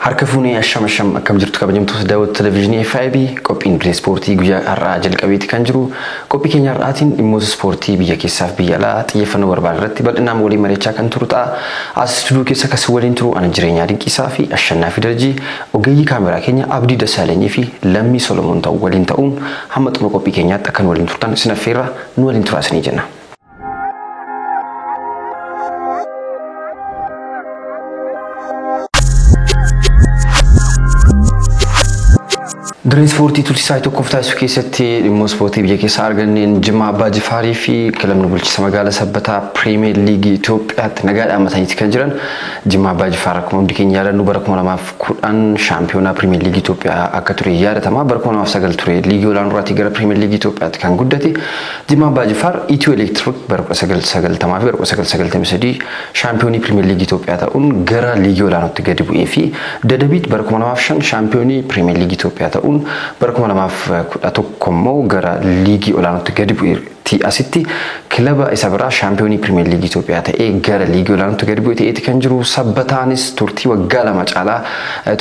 Harka fuunee asham akkam jirtu kabajamtoota daawwattoota televezyiinii FIB qophiin dirree ispoortii guyyaa har'aa jalqabeeti kan jiru qophii keenya har'aatiin dhimmoota ispoortii biyya keessaaf biyya alaa xiyyeeffannoo barbaadan irratti bal'inaan waliin mari'achaa kan turu ta'a. As istuudiyoo keessa kas waliin turu ana jireenyaa dinqisaa fi Ashannaafi Darajii ogeeyyii kaameraa keenya Abdii Dasaaleenyii fi Lammii Solomoon ta'u waliin ta'uun hamma xumura qophii keenyaatti akkan waliin turtan isin affeerra nu waliin turaasanii jenna. Dirree ispoortii tulsiisaa tokkoof taasisuu keessatti dhimmoota ispoortii biyya keessaa arganneen Jimmaa Abbaa Jifaarii fi kilabni bulchiinsa magaalaa Sabbataa Piriimiyer Liigii Itoophiyaatti nagaadhaan mataniitti kan jiran Jimmaa Abbaa Jifaar akkuma hundi keenya yaadannu bara 2010 shaampiyoonaa Piriimiyer Liigii Itoophiyaa akka ture yaadatama. Bara 2009 ture liigii olaanoorraatii gara Piriimiyer Liigii Itoophiyaatti kan guddate Jimmaa Abbaa Jifaar Itiyoo Elektiriik bara 1990 fi bara 1993 shaampiyoonii Piriimiyer Liigii Itoophiyaa ta'uun gara liigii olaanootti gadi bu'ee fi Dadabiit bara 2005 shaampiyoonii Piriimiyer Liigii Itoophiyaa ta'uun bara 2011 immoo gara liigii olaanootti gadi bu'eetti asitti kilaba isa biraa shaampiyoonii Piriimiyer Liigii Itoophiyaa ta'ee gara liigii olaanootti gadi bu'eetti kan jiru. Sabbataanis turtii waggaa lama caalaa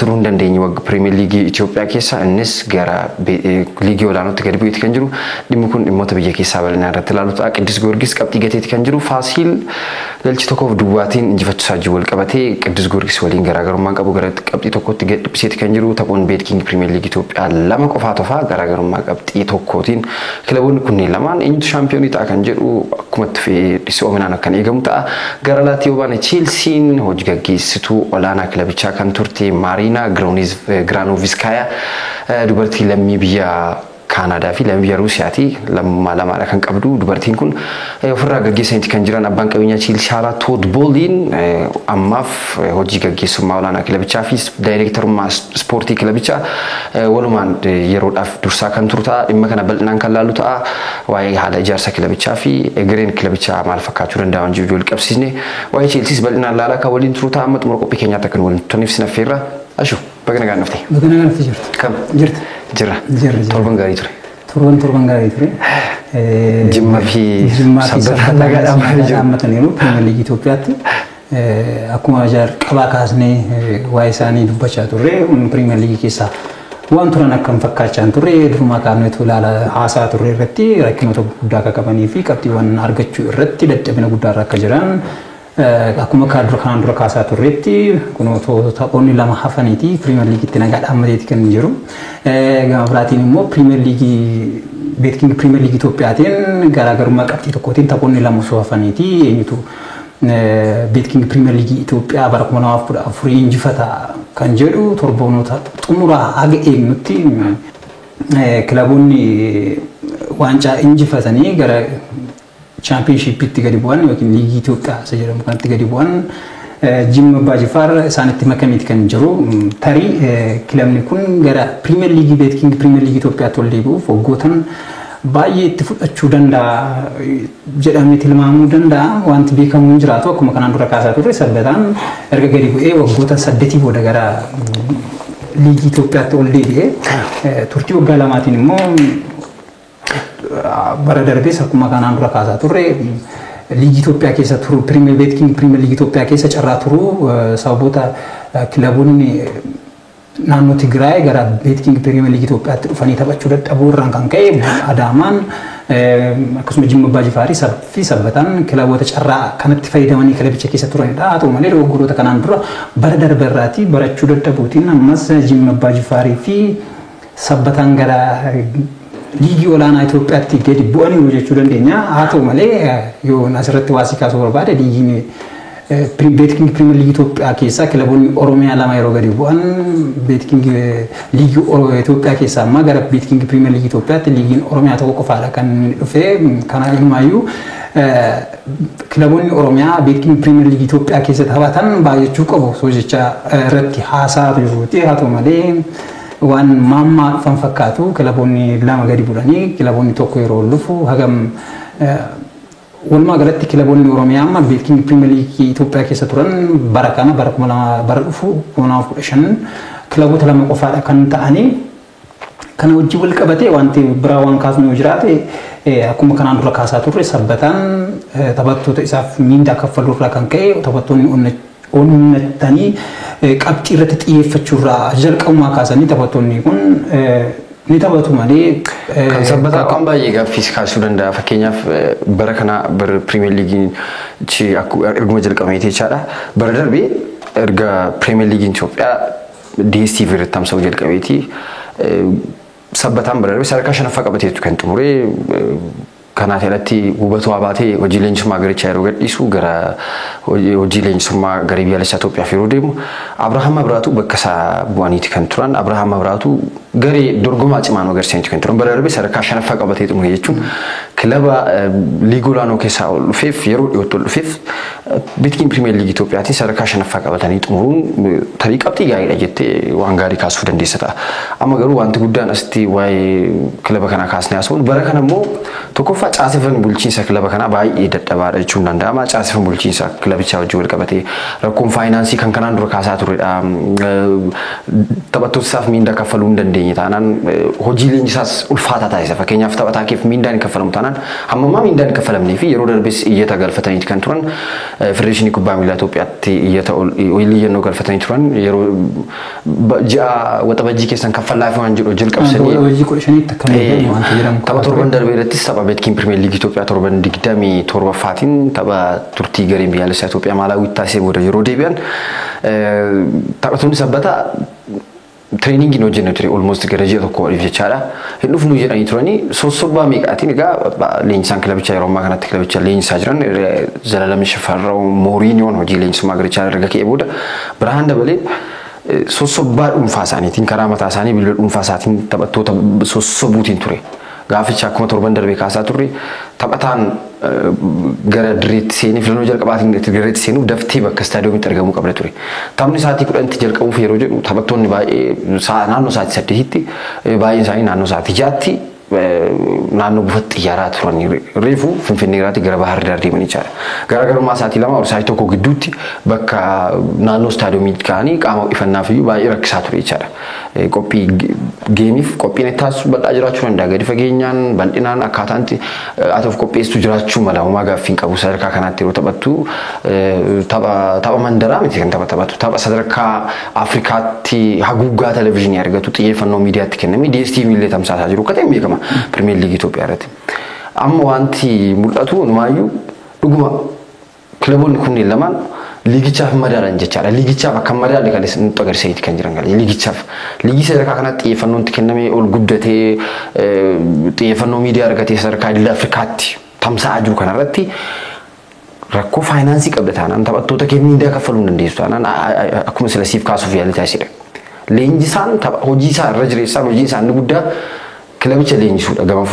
turuu hin dandeenye Piriimiyer Liigii Itoophiyaa keessa innis gara liigii olaanootti gadi bu'eetti kan jiru. Dhimmi kun dhimmoota biyya keessaa bal'inaan irratti ilaalu ta'a. Qiddus Giyoorgis qabxii gateetti kan jiru. Faasiil galchi tokkoof duwwaatiin injifachiisaa jiru wal qabatee Qiddus Giyoorgis waliin garaagarummaan qabu gara qabxii tokkotti gad dhibbiseetti kan jiru. Taphoon beetkiing Piriimiyer Liigii Itoophiyaa lama qofaa tofaa garaagarummaa qabxii tokkootiin kilaboonni kunneen lamaan eenyutu shaampiyoonii ta'a kan jedhu akkuma itti oominaan akkan eegamu ta'a. Gara laatti yoo baane Cheelsiin hojii gaggeessituu olaanaa kilabichaa kan turte Maariina Graanoviskaayaa dubartii lammii biyya Kaanadaa fi lammii biyya Ruusiyaati lamaadha kan qabdu. Dubartiin kun ofirraa gaggeessaniiti kan jiran. Abbaan qabeenyaa Cheelsii Tood Booliin ammaaf hojii gaggeessummaa olaanaa kilabichaa fi daayireektarummaa ispoortii kilabichaa walumaan yeroodhaaf dursaa kan turu ta'a. Dhimma kana bal'inaan kan laallu ta'a. Waa'ee haala ijaarsa kilabichaa fi egereen kilabichaa maal fakkaachuu danda'a waan jiru wal qabsiisne waa'ee Cheelsiis bal'inaan laalaa kan waliin turu ta'a. Amma xumura qophii keenyaatti akka waliin turaniif sin affeerra. Ashu baga nagaan dhuftee. Baga nagaan dhuftee jirtu. Kam? Jirtu. Jira. Torban gaarii ture. Torban gaarii ture. Jimmaa fi Sabbataa nagaadhaan hammataniiru Piriimiyer Liigii Itoophiyaatti. Akkuma qabaa kaasnee waa'ee isaanii dubbachaa turre Piriimiyer Liigii keessaa waan turan akkam fakkaachaa turre durumaa kaafneetu ilaala haasaa turre irratti rakkinoota guddaa akka qabanii fi qabxiiwwan argachuu irratti dadhabina guddaa irra akka jiran akkuma kanaan dura kaasaa turreetti kunuunsa taphoonni lama hafaniiti Piriimiyer Liigiitti nagaadhaan hammateeti kan jiru. Gama biraatiin immoo Piriimiyer Liigii beetkiing Piriimiyer Liigii Itoophiyaatiin garaagarummaa qabxii tokkootiin taphoonni lama osoo hafaniiti eenyutu beetkiing Piriimiyer Liigii Itoophiyaa bara 2014 injifata kan jedhu torboonota xumuraa haga eegnutti kilaboonni waancaa injifatanii gara chaampiyoonshiippiitti gadi bu'an yookiin liigii Itoophiyaa isa jedhamu kanatti gadi bu'an Jimmaa Abbaa Jifaar isaanitti makamiiti kan jiru. Tarii kilabni kun gara Piriimiyer Liigii beetkiing Piriimiyer Liigii Itoophiyaatti ol deebi'uuf waggootan baay'ee itti fudhachuu danda'a jedhamee tilmaamuu danda'a. Wanti beekamu hin jiraatu akkuma kanaan dura kaasaa turre Sabbataan erga gadi bu'ee waggoota 8 booda gara liigii Itoophiyaatti ol deebi'ee turtii waggaa lamaatiin immoo bara darbees akkuma kanaan dura kaasaa turre liigii Itoophiyaa keessa turu beetkiing Piriimiyer Liigii Itoophiyaa keessa carraa turu sababoota kilaboonni naannoo Tigraay gara beetkiing Piriimiyer Liigii Itoophiyaatti dhufanii taphachuu dadhabuu irraan kan ka'e Adaamaan akkasuma Jimmaa Abbaa Jifaarii fi Sabbataan kilaboota carraa kanatti fayyadamanii kilabicha keessa turanidha. Haa ta'u malee dogoggoroota kanaan dura bara darbe irraatii barachuu dadhabuutiin ammas Jimmaa Abbaa Jifaarii fi Sabbataan gara liigii olaanaa Itoophiyaatti gadi bu'aniiru jechuu dandeenya. Haa ta'u malee yoo asirratti waasii kaasuu barbaade liigiin beetkiing Piriimiyer Liigii Itoophiyaa keessaa kilaboonni Oromiyaa lama yeroo gadi bu'an beetkiing liigii Itoophiyaa keessaa amma gara beetkiing Piriimiyer Liigii Itoophiyaatti liigiin Oromiyaa tokko qofaadha kan dhufe. Kana ilmaayyuu kilaboonni Oromiyaa beetkiing Piriimiyer Liigii Itoophiyaa keessatti taphatan baay'achuu qabu soo jecha irratti haasaa jiruuti. Haa ta'u malee waan maammaa dhufan fakkaatu kilaboonni lama gadi bu'anii kilaboonni tokko yeroo dhufu hagam walumaa galatti kilaboonni Oromiyaa amma beetkiing Piriimiyer Liigii Itoophiyaa keessa turan bara kana bara dhufu 2015 kilaboota lama qofaadha kan ta'anii kana wajjin wal qabatee wanti biraa waan kaasnu yoo jiraate akkuma kanaan dura kaasaa turre Sabbataan taphattoota isaaf miindaa kaffaluu irraa kan ka'e taphattoonni onnattanii qabxii irratti xiyyeeffachuurraa jalqabumaa kaasanii taphattoonni kun ni taphatu malee kan sabbataa waan baay'ee gaaffii kaasuu danda'a. Fakkeenyaaf bara kana bara Premier League chi erguma jalqabeeti jechaadha. Bara darbee erga Premier League Itoophiyaa DSTV irratti tamsa'uu jalqabeeti. Sabbataan bara darbee sadarkaa shanaffaa qabateetu kan xumuree kanaaf irratti hubatoo abaatee hojii leenjisummaa garichaa yeroo gadhiisu gara hojii leenjisummaa gara biyyaalessaa Itoophiyaaf yeroo deemu Abrahaam Abraatu bakka isaa bu'aniiti kan turan. Abrahaam Abraatu garee dorgomaa cimaan agarsiisaniiti kan turan. Bara darbee sadarkaa shanaffaa qabatee xumure jechuun kilaba liigii olaanoo keessaa ol dhufeef yeroo dhiyootti ol dhufeef Beetkiin Pirimeer Liigii Itoophiyaatiin sadarkaa shanaffaa qabatanii xumuruun tarii qabxii gaariidha jettee waan gaarii kaasuu dandeessa ta'a. Amma garuu wanti guddaan asitti waa'ee kilaba kanaa kaasnee haasa'uun bara kana immoo tokkoffaa caaseffamni bulchiinsa kilaba kanaa baay'ee dadhabaadha jechuun danda'ama. Caaseffamni bulchiinsa kilabichaa wajjin wal qabatee rakkoon faayinaansii kan kanaan dura kaasaa turedha. Taphattoota isaaf miindaa kaffaluu hin dandeenye taanaan hojii leenjisaas ulfaataa taasisa. Fakkeenyaaf taphataa keef miindaan hin kaffalamu taanaan hammammaa miindaan hin kaffalamnee fi yeroo darbees iyyata galfataniiti kan turan. Federeeshinii Kubbaa Miilaa Itoophiyaatti iyyata iyyannoo galfatanii turan yeroo ji'a waxabajjii keessan kaffalaa fi waan jedhu jalqabsanii waxabajjii 15tti akka jedhamu wanta jedhamu tapha torban darbee irrattis tapha Beetkiin Pirimeer Liigii Itoophiyaa torban 27ffaatiin tapha turtii gareen biyyaalessaa Itoophiyaa Maalaawiitti taasisee booda yeroo deebi'an taphattoonni sabbataa training in hojjennu ture almost gara ji'a tokko waliif jechaadha. Hin dhufnu jedhanii turanii sossobaa meeqaatiin egaa leenjisaan kilabichaa yeroo ammaa kanatti kilabicha leenjisaa jiran Zalaalam Shifarraa'u Mooriiniyoon hojii leenjisummaa garichaa erga ka'ee booda Birhaan Dabalee sossobaa dhuunfaa isaaniitiin karaa mataa isaanii bilbila dhuunfaa isaatiin taphattoota sossobuutiin ture. Gaaficha akkuma torban darbee kaasaa turre taphataan gara direetti seenee filannoo jalqabaatiin direetti seenuuf daftee bakka istaadiyoomitti argamuu qabda ture. Taphni sa'aatii 10tti jalqabuuf yeroo jedhu taphattoonni baay'ee naannoo sa'aatii 8tti baay'een isaanii naannoo sa'aatii 6tti naannoo buufata xiyyaaraa turanii reefu Finfinnee irraatti gara Bahar Daar deemanii jira. Garaagarummaa sa'aatii 2 ol sa'aatii 1 gidduutti bakka naannoo istaadiyoomiitti ka'anii qaama ho'ifannaaf iyyuu baay'ee rakkisaa ture jechaadha. Qophii geemiif qophiin itti taasisu bal'aa jiraachuu danda'a. Gadi fageenyaan bal'inaan akkaataan ati of qopheessitu jiraachuu mala homaa gaaffii hin qabu. Sadarkaa kanaatti yeroo taphattu tapha mandaraa miti kan taphattu tapha sadarkaa Afrikaatti haguuggaa televezyiinii argatu xiyyeeffannoo miidiyaatti kenname DSTV illee tamsaasaa jiru akka ta'e beekama Pirimeer Liigii Itoophiyaa irratti. Amma wanti mul'atu numaayyuu dhuguma kilaboonni kunneen lamaan liigichaaf madaalan jechaadha. Liigichaaf akka madaalle kan nutti agarsiiseeti kan jiran galee liigichaaf liigii sadarkaa kanatti xiyyeeffannoon itti kennamee ol guddatee xiyyeeffannoo miidiyaa argatee sadarkaa idil Afrikaatti tamsa'aa jiru kanarratti rakkoo faayinaansii qabda taanaan taphattoota kee miindaa kaffaluu hin dandeessu taanaan akkuma sila siif kaasuuf yaalii taasisedha. Leenjisaan hojii isaa irra jireessaan hojii isaa inni guddaa kilabicha leenjisuudha. Gama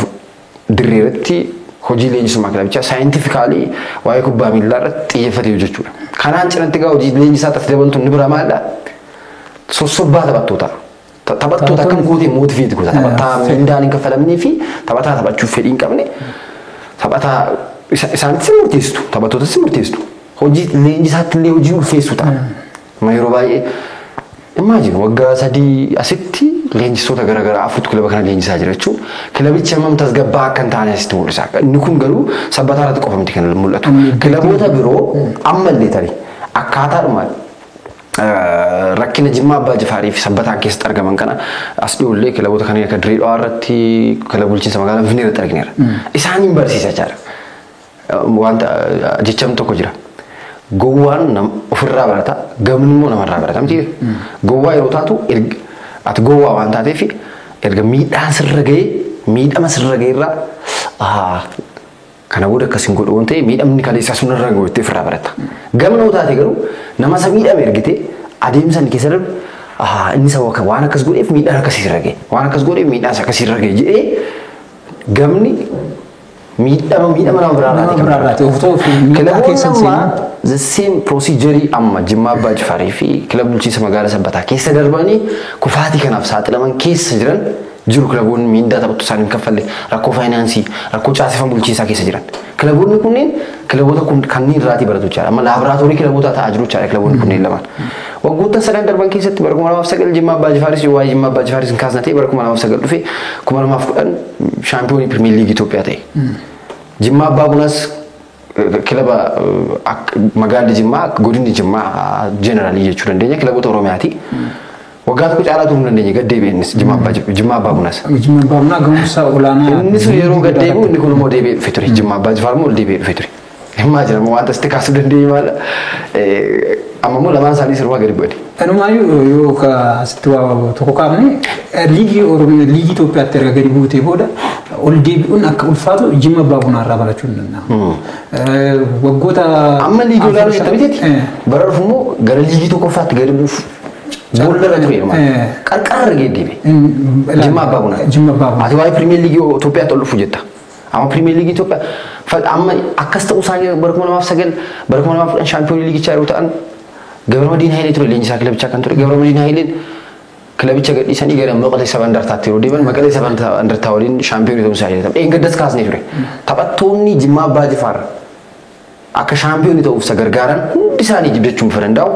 dirree irratti hojii leenjisummaa kilabichaa saayintifikaalii waa'ee kubbaa miilaa irratti xiyyeeffatee hojjechuudha. Kanaan cinatti egaa hojii leenjisaa taasise dabaltu inni biraa maalidha? Sossobbaa taphattoota. Taphattoota akkam gootee mootiveeti goota. Taphataa miindaan hin kaffalamnee fi taphataa taphachuuf fedhii hin qabne taphataa isaanitti murteessitu. Taphattootas murteessitu. Hojii leenjisaatti illee hojii ulfeessu ta'a. Yeroo baay'ee imagine waggaa 3 asitti leenjisoota garaagaraa afurtu kilaba kana leenjisaa jira jechuun kilabichi hammam tasgabbaa akka hin taane asitti mul'isa. Inni kun garuu sabbataa irratti qofa miti kan mul'atu. Kilaboota biroo ammallee tarii akkaataadhuma rakkina Jimmaa Abbaa Jifaarii fi sabbataan keessatti argaman kana as dhiyoollee kilaboota kanneen akka Diree Dhawaa irratti kilaba bulchiinsa magaalaa Finfinnee irratti argineera. Isaaniin barsiisaa jira. Wanta jechamni tokko jira. Gowwaan ofirraa barata, gamni immoo namarraa barata miti. Gowwaa yeroo taatu ati gowwaa waan taateef erga miidhaan sirra ga'ee miidhama sirra ga'e irraa kana booda akkasiin godhu waan ta'e miidhamni kaleessaa sun irra ga'u itti ofirraa barata. Gamni yoo taate garuu nama isa miidhame ergite adeemsa inni keessa darbe inni isa waan akkas godheef miidhaan akkasii sirra ga'e waan akkas godheef miidhaan akkasii sirra ga'e jedhee gamni miidhama nama biraarraati. Kilaboonni keessatti the same procedure amma Jimmaa Abbaa Jifaarii fi kilaba bulchiinsa magaalaa Sabbataa keessa darbanii kufaatii kanaaf saaxilaman keessa jiran jiru. Kilaboonni miindaa taphattu isaanii hin kaffalle rakkoo faayinaansii rakkoo caaseffama bulchiinsaa keessa jiran kilaboonni kunneen kilaboota kanneen irraatii baratu jechaadha. Amma laaboraatoorii kilaboota ta'aa jiru jechaadha kilaboonni kunneen lamaan. Waggoottan 3 darban keessatti bara 2009 Jimmaa Abbaa Jifaaris waa'ee Jimmaa Abbaa Jifaaris kaasna ta'e bara 2009 dhufe 2010 shaampiyoonii Pirimeer Liigii Itoophiyaa ta'e. Jimmaa Abbaa Bunas kilaba magaalli Jimmaa godinni Jimmaa jeneraalii jechuudha dandeenya kilaboota Oromiyaati. Waggaa tokko caalaa turuu dandeenya gaddeebi'innis Jimmaa Abbaa Bunaas. Jimmaa Abbaa Bunaa gahumsa olaanaa. Innis yeroo gaddeebi'u inni kun immoo deebi'ee dhufe ture Jimmaa Abbaa Jifaar immoo deebi'ee dhufe ture. Himmaa jira moo wanta sitti kaasuu dandeenya maala. Amma immoo lamaan isaanii sirba gadi bu'ani. Kanumaayyuu yoo asitti waa tokko kaafne liigii Oromiyaa liigii Itoophiyaatti erga gadi buutee booda ol deebi'uun akka ulfaatu Jimmaa Abbaa Bunaa irraa barachuu hin danda'amu. Waggoota amma liigii olaanoo jettee biteetti bara dhufu immoo gara liigii tokkoffaatti gadi buufu. Bolla ture maal qarqara geeddibe Jimmaa Abbaa Bunaa ati waa'ee Premier League Itoophiyaatti ol dhufu jetta amma Premier League Itoophiyaa amma akkas ta'uu isaanii bara 2009 bara 2010 Champions League yeroo ta'an Gabramadiin Hayilee ture leenjisaa kilabichaa kan ture Gabramadiin Hayileen kilabicha gadhiisanii gara Maqalee Sabaa Indartaatti yeroo deeman Maqalee Sabaa Indartaa waliin Champions ta'uu isaanii ta'e eeggaddas kaasnee ture taphattoonni Jimmaa Abbaa Jifaar akka Champions ta'uuf sagargaaran hundi isaanii jibbachuun fadanda'u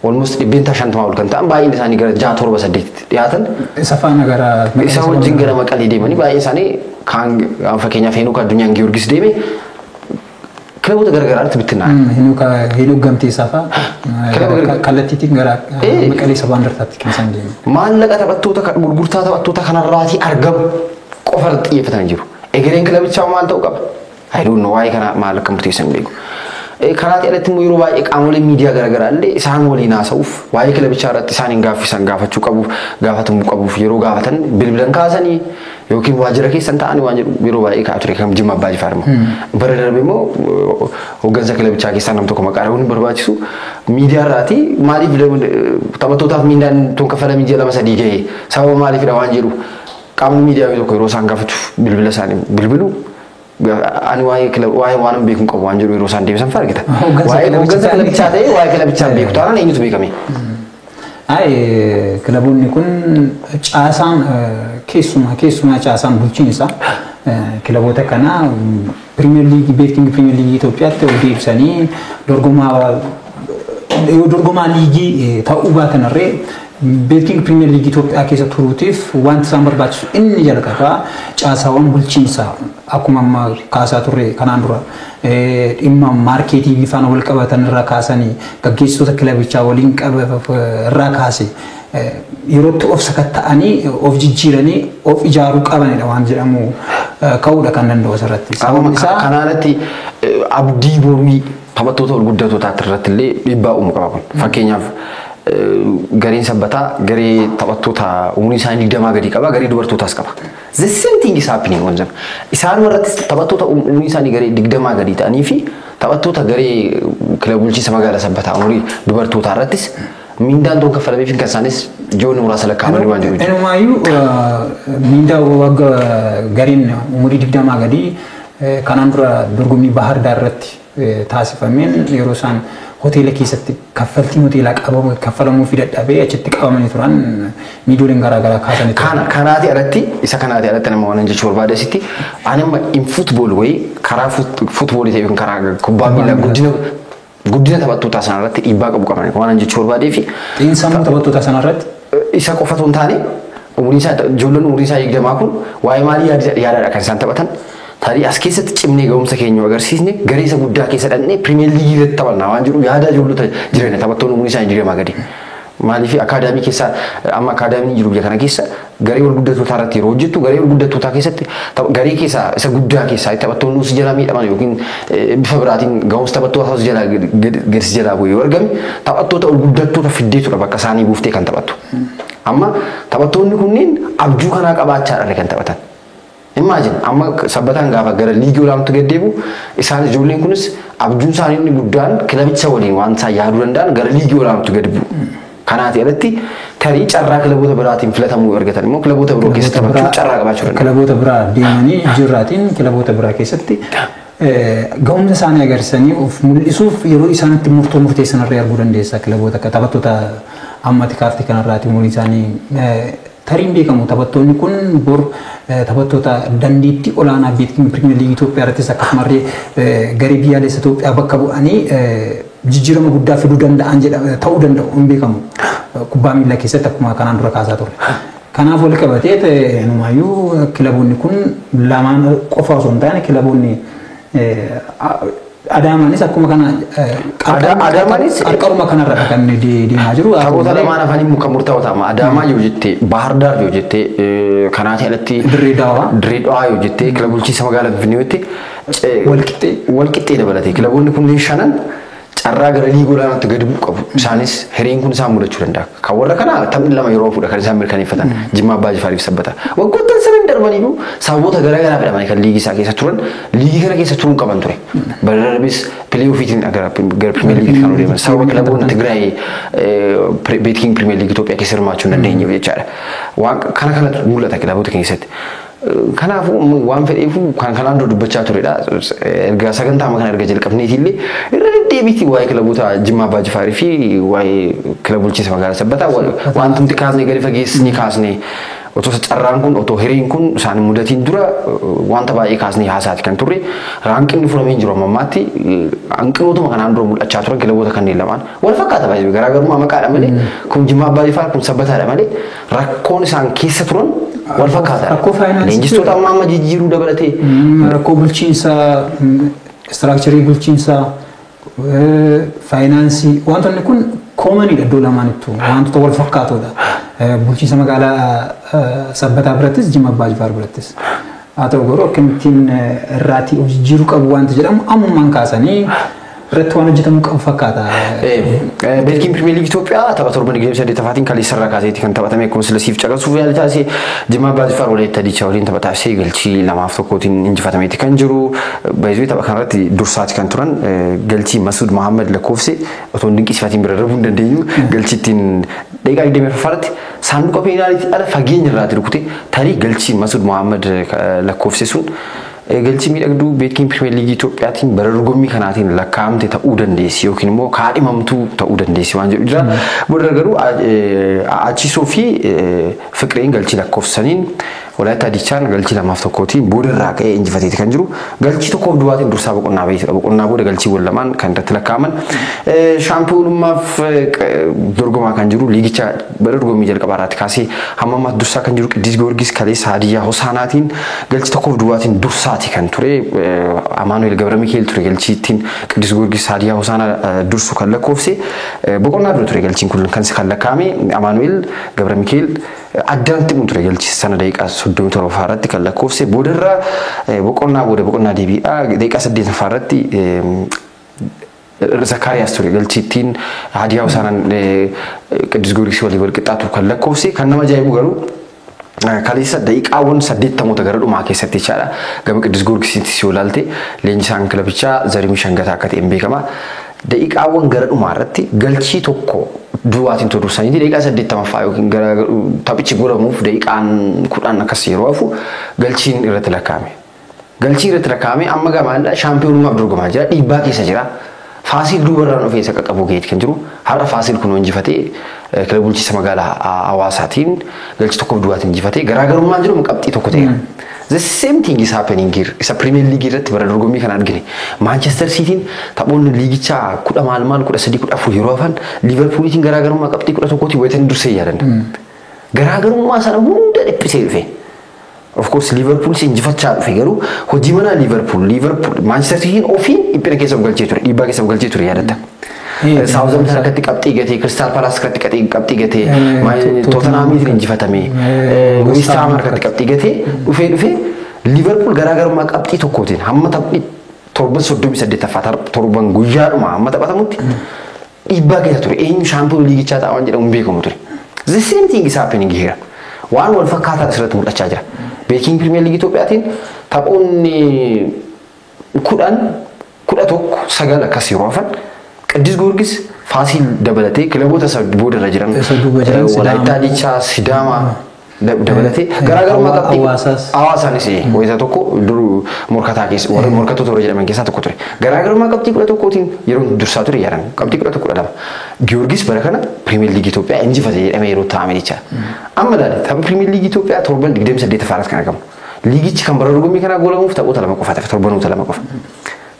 almost dhibbeentaa 50 ol kan ta'an baay'een isaanii gara 6-7-8 dhiyaatan isa faana gara isa wajjin gara Maqalee deemanii baay'een isaanii kan fakkeenyaaf Heenuuka Addunyaan Giyoorgis deeme kilaboota garagaraatti bittinaa Heenuuk Gamtee Safaa kallattiitiin gara Maqalee Sabaa Indartaatti kan isaan deeme maallaqa taphattoota gurgurtaa taphattoota kanarraatii argamu qofa xiyyeeffatanii jiru egereen kilabichaa maal ta'uu qaba I don't know waa'ee kana maallaqa murteessan beeku kanaati alatti immoo yeroo baay'ee qaamolee miidiyaa garaagaraa illee isaan waliin haasa'uuf waa'ee kilabichaa irratti isaaniin gaaffisan gaafachuu qabu gaafatamuu qabuuf yeroo gaafatan bilbilan kaasanii yookiin waajjira keessan ta'anii waan jedhu yeroo baay'ee kaa'u ture kan Jimmaa Abbaa Jifaar immoo bara darbe immoo hoggansa kilabichaa keessaa nam tokko maqaa dhahuun barbaachisu miidiyaa irraati maaliif taphattootaaf miindaan tun kafalamii ji'a 2-3 gahee sababa maaliifidha waan jedhu qaamni miidiyaa tokko yeroo isaan gaafachuuf bilbila isaanii bilbilu ani waa'ee waan beekuun qabu waan jedhu yeroo isaan deebisan argita. Waa'ee hoggansa kilabichaa ta'ee waa'ee kilabichaa beeku taanaan eenyutu beekame? Kilaboonni kun caasaan keessumaa caasaan bulchiinsa kilaboota kana Premier League beeking Premier League Itoophiyaatti ol deebisanii dorgomaa liigii ta'uu baatanirree beeking Premier League Itoophiyaa keessa turuutiif wanti isaan barbaachisu inni jalqabaa caasaawwan bulchiinsaa akkuma amma kaasaa turre kanaan dura dhimma maarkeetii faana wal qabatan irraa kaasanii gaggeessitoota kilabichaa waliin irraa kaase yerootti of sakatta'anii of jijjiiranii of ijaaruu qabanidha waan jedhamu ka'uudha kan danda'u asirratti. Sababni isaa kanaanatti abdii borii taphattoota ol guddatootaa irratti illee dhiibbaa uumuu qaba kun fakkeenyaaf gareen sabbataa garee taphattoota umurii isaanii 20 gadi qaba garee dubartootaas qaba. The same thing is happening on them. Isaan warratti taphattoota umurii isaanii garee 20 gadi ta'anii fi taphattoota garee kilaba bulchiinsa magaalaa sabbataa umurii dubartootaa irrattis miindaan tokko kaffalamee fi kan isaanis ijoollee muraasa lakkaa'amanii waan jiru. Inumaayyuu miindaa wagga gareen umurii 20 gadi kanaan dura dorgommii Bahar Daar irratti taasifameen yeroo isaan hoteela keessatti kaffaltiin hoteelaa qabamu kaffalamuu fi dadhabee achitti qabamanii turan miidiyaaleen garaagaraa kaasanii turan. Kanaati alatti isa kanaati alatti nama waan jechuu barbaadesitti ani amma in football way karaa football ta'e yookiin karaa kubbaa miilaa guddina taphattoota sanarratti dhiibbaa qabu qaban waan jechuu barbaadee fi xiinsammuu taphattoota sanarratti isa qofa osoo hin taane ijoolleen umurii isaa 20 kun waa'ee maalii yaadaadha kan isaan taphatan. Tarii as keessatti cimnee ga'umsa keenya agarsiisne garee isa guddaa keessa dhaqnee Premier League irratti taphannaa waan jiru yaada ijoollota jireenya taphattoonni umurii isaanii 20 gadi. Maaliif akaadaamii keessa amma akaadaamiin jiru biyya kana keessa garee wal guddatootaa irratti yeroo hojjettu garee wal guddatootaa keessatti garee keessa isa guddaa keessa taphattoonni us jala miidhaman yookiin bifa biraatiin ga'umsa taphattoota us jala gadis jala bu'ee argame taphattoota wal guddattoota fiddeetudha bakka isaanii buuftee kan taphattu. Amma taphattoonni kunneen abjuu kanaa qabaachaadhaan kan taphatan. Imagine amma sabbataan gaafa gara liigii olaanaatti gaddeebu isaan ijoolleen kunis abjuun isaanii inni guddaan kilabicha waliin waan isaan yaaduu danda'an gara liigii olaanaatti gad bu'u. Kanaati alatti tarii carraa kilaboota biraatiin filatamuu argatan immoo kilaboota biroo keessatti taphachuu carraa qabaachuu danda'u. Kilaboota biraa deemanii jiraatiin kilaboota biraa keessatti ga'umsa isaanii agarsiisanii of mul'isuuf yeroo isaanitti murteessan irraa arguu dandeessa kilaboota akka taphattoota ammati kaartii kanarraati umurii isaanii tariin beekamu taphattoonni kun bor taphattoota dandeettii olaanaa beeking Premier League Itoophiyaa irrattis akkasumallee garee biyyaalessa Itoophiyaa bakka bu'anii jijjiirama guddaa fiduu danda'an ta'uu danda'u hin beekamu kubbaa miilaa keessatti akkuma kanaan dura kaasaa turre. Kanaaf wal qabatee inumaayyuu kilaboonni kun lamaan qofa osoo hin taane kilaboonni Adamanis akkuma kana Adamanis qarqaruma kanarra kan deemaa jiru. Taphoota lamaan afanii muka murtaa'oo ta'ama. Adamaa yoo jettee Bahar Daar yoo jettee kanaati alatti Dirree Dhawaa yoo jettee kilaba bulchiinsa magaalaa Finfinnee yoo jettee walqixxee dabalatee kilaboonni kunneen shanan carraa gara liigii olaanaatti gadi bu'u qabu. Isaanis hireen kun isaan mudachuu danda'a. Kan warra kanaa taphni lama yeroo fuudha kan isaan mirkaneeffatan. Jimmaa Abbaa Jifaariif Sabbata. Waggoottan sadan darbaniiru sababoota garaa garaa fedhamanii kan liigii isaa keessa turan liigii kana keessa turuun qaban ture. Barabis pilee ofiitiin gara Pirimeer Liigii kan deeman. Sababa kilaboonni Tigraay beetkiin Pirimeer Liigii Itoophiyaa keessa hirmaachuu hin dandeenyeef jechaadha. Waan kana mul'ata kilaboota keessatti. Kanaafuu waan fedheefu kan kanaan dura dubbachaa turedha. Erga sagantaa kana erga jalqabneetillee irra deddeebiitii waa'ee kilaboota Jimmaa Abbaa Jifaarii fi waa'ee kilaba bulchiinsa magaalaa Sabbataa waan tumti kaasnee gadi fageessanii kaasnee otoo carraan kun otoo hireen kun isaan mudatiin dura wanta baay'ee kaasnee haasaati kan turre hanqinni furamee jiru ammaatti hanqinootuma kanaan dura mul'achaa turan kilaboota kanneen lamaan wal fakkaata baay'ee garaagarummaa maqaadha malee kun Jimmaa Abbaa Jifaar kun Sabbataadha malee rakkoon isaan keessa turan wal fakkaata. Rakkoo faayinaansii leenjistoota amma jijjiiruu dabalatee rakkoo bulchiinsaa istiraakcharii bulchiinsaa faayinaansii wantoonni kun koomanidha iddoo lamaanittu wantoota wal fakkaatoodha. Bulchiinsa magaalaa Sabbataa birattis Jimmaa Abbaa Jifaar birattis. Haa ta'u garuu akkamittiin irraatii of jijjiiruu qabu wanta jedhamu ammumaan kaasanii irratti waan hojjetamuu qabu fakkaata. Beetkiin Pirimeer Liigii Itoophiyaa tapha torban 28ffaatiin kaleessarraa kaaseetti kan taphatame akkuma silasiif caqasuuf yaali taasise Jimmaa Abbaa Jifaar Walaayittaa Diichaa waliin taphataaf galchii 2-1tiin injifatameeti kan jiru. Baay'ee tapha kanarratti dursaati kan turan galchii Masuud Mohaammed lakkoofse otoo dinqisiifaatiin bira darbuu hin dandeenyu galchiittiin daqiiqaa 24ffaatti saanduqa peenaaliitii ala fageenya irraati rukute tarii galchii Masuud Mohaammed lakkoofse sun galchii miidhagduu beetkiin Pirimeer Liigii Itoophiyaatiin bara dorgommii kanaatiin lakkaa'amte ta'uu dandeessi yookiin immoo kaadhimamtuu ta'uu dandeessi waan jedhu jira. Booda garuu Achisoo fi Fiqireen galchii lakkoofsaniin Walaayittaa Diichaan galchii 2-1tiin booda irraa ka'ee injifateeti kan jiru. Galchii tokkoof duwwaatiin dursaa boqonnaa baay'ee boqonnaa booda galchii wal lamaan kan irratti lakkaa'aman. Shaampiyoonummaaf dorgomaa kan jiru liigicha bara dorgommii jalqabaa irraatti kaasee hamma ammaatti dursaa kan jiru Qiddus Giyoorgis kaleessa Hadiyyaa Hosaanaatiin galchii tokkoof duwwaatiin dursaati kan ture. Amaanu'eel Gabra Mikaa'el ture galchiittiin Qiddus Giyoorgis Hadiyyaa Hosaanaa dursu kan lakkoofse. Boqonnaa dura ture galchiin kun kan lakkaa'ame Amaanu'eel Gabra Mikaa'el addaan xiqqoo ture galchii sana daqiiqaa 37 irratti kan lakkoofse. Boodarraa boqonnaa deebiidha daqiiqaa 8 irratti Zakariyaas ture galchiittiin Hadiyyaa Hosaanaan Qiddus Giyoorgis waliin wal qixxaatu kan lakkoofse. Kan nama ajaa'ibu garuu kaleessa daqiiqaawwan 80 gara dhumaa keessatti jechaadha. Gama Qiddus Giyoorgisiitti yoo ilaalte leenjisaan kilabichaa Zarimii Shangataa akka ta'een beekama. Daqiiqaawwan gara dhumaa irratti galchii tokko duwwaatiin turuusaniiti daqiiqaa 80ffaa yookiin taphichi godhamuuf daqiiqaan 10 akkas yeroo hafu galchiin irratti lakkaa'ame. Galchiin irratti lakkaa'ame amma gamaadha shaampiyoonummaaf dorgomaa jira dhiibbaa keessa jira. Faasil duubarraan dhufee isa qaqqabuu geeti kan jiru. Har'a Faasil kun injifatee kilaba bulchiinsa magaalaa Hawaasaatiin galchii tokkoof duwwaatiin injifatee garaagarummaan jiru qabxii tokko ta'e. The same thing is happening here. Isa Premier League irratti bara dorgommii kana argine. Manchester Cityin taphoonni liigichaa 10-13-14 yeroo hafan Liverpoolitiin garaagarummaa qabxii 11tiin wayitanii dursee yaadanna. Garaagarummaa sana hunda dhiphisee dhufe. Of course Liverpool injifachaa dhufe garuu hojii manaa Liverpool Manchester Cityin ofiin dhiphina keessa galchee ture dhiibbaa keessa galchee ture yaadatta. Southampton akkatti qabxii gatee Crystal Palace akkatti qabxii gatee Tottenhamiitiin injifatame West Ham akkatti qabxii gatee dhufee Liverpool garaagarummaa qabxii tokkootiin hamma taphni torban 38ffaa torban guyyaadhuma hamma taphatamutti dhiibbaa keessa ture eenyu shaampiyoon liigichaa ta'a waan jedhamu beekamu ture. The same thing is happening here. Waan wal fakkaataa asirratti mul'achaa jira. Beetkiin Pirimeer Liigii Itoophiyaatiin taphoonni 11 akkas yeroo hafan Qiddus Giyoorgis Faasil dabalatee kilaboota booda irra jiran Walaayittaa Diichaa Sidaamaa dabalatee garaagarummaa qabxii Hawaasaanis wayita tokko dur morkataa keessa warra morkattoota warra jedhaman keessaa tokko ture. Garaagarummaa qabxii 11tiin yeroo dursaa ture yaadan qabxii 11 Giyoorgis bara kana Pirimeer Liigii Itoophiyaa injifatee jedhamee yeroo taa'ame jecha. Amma daali tapha Pirimeer Liigii Itoophiyaa torban 28 kan argamu. Liigichi kan bara dorgommii kanaa goolamuuf taphoota 2 qofa ta'e torbanoota 2 qofa.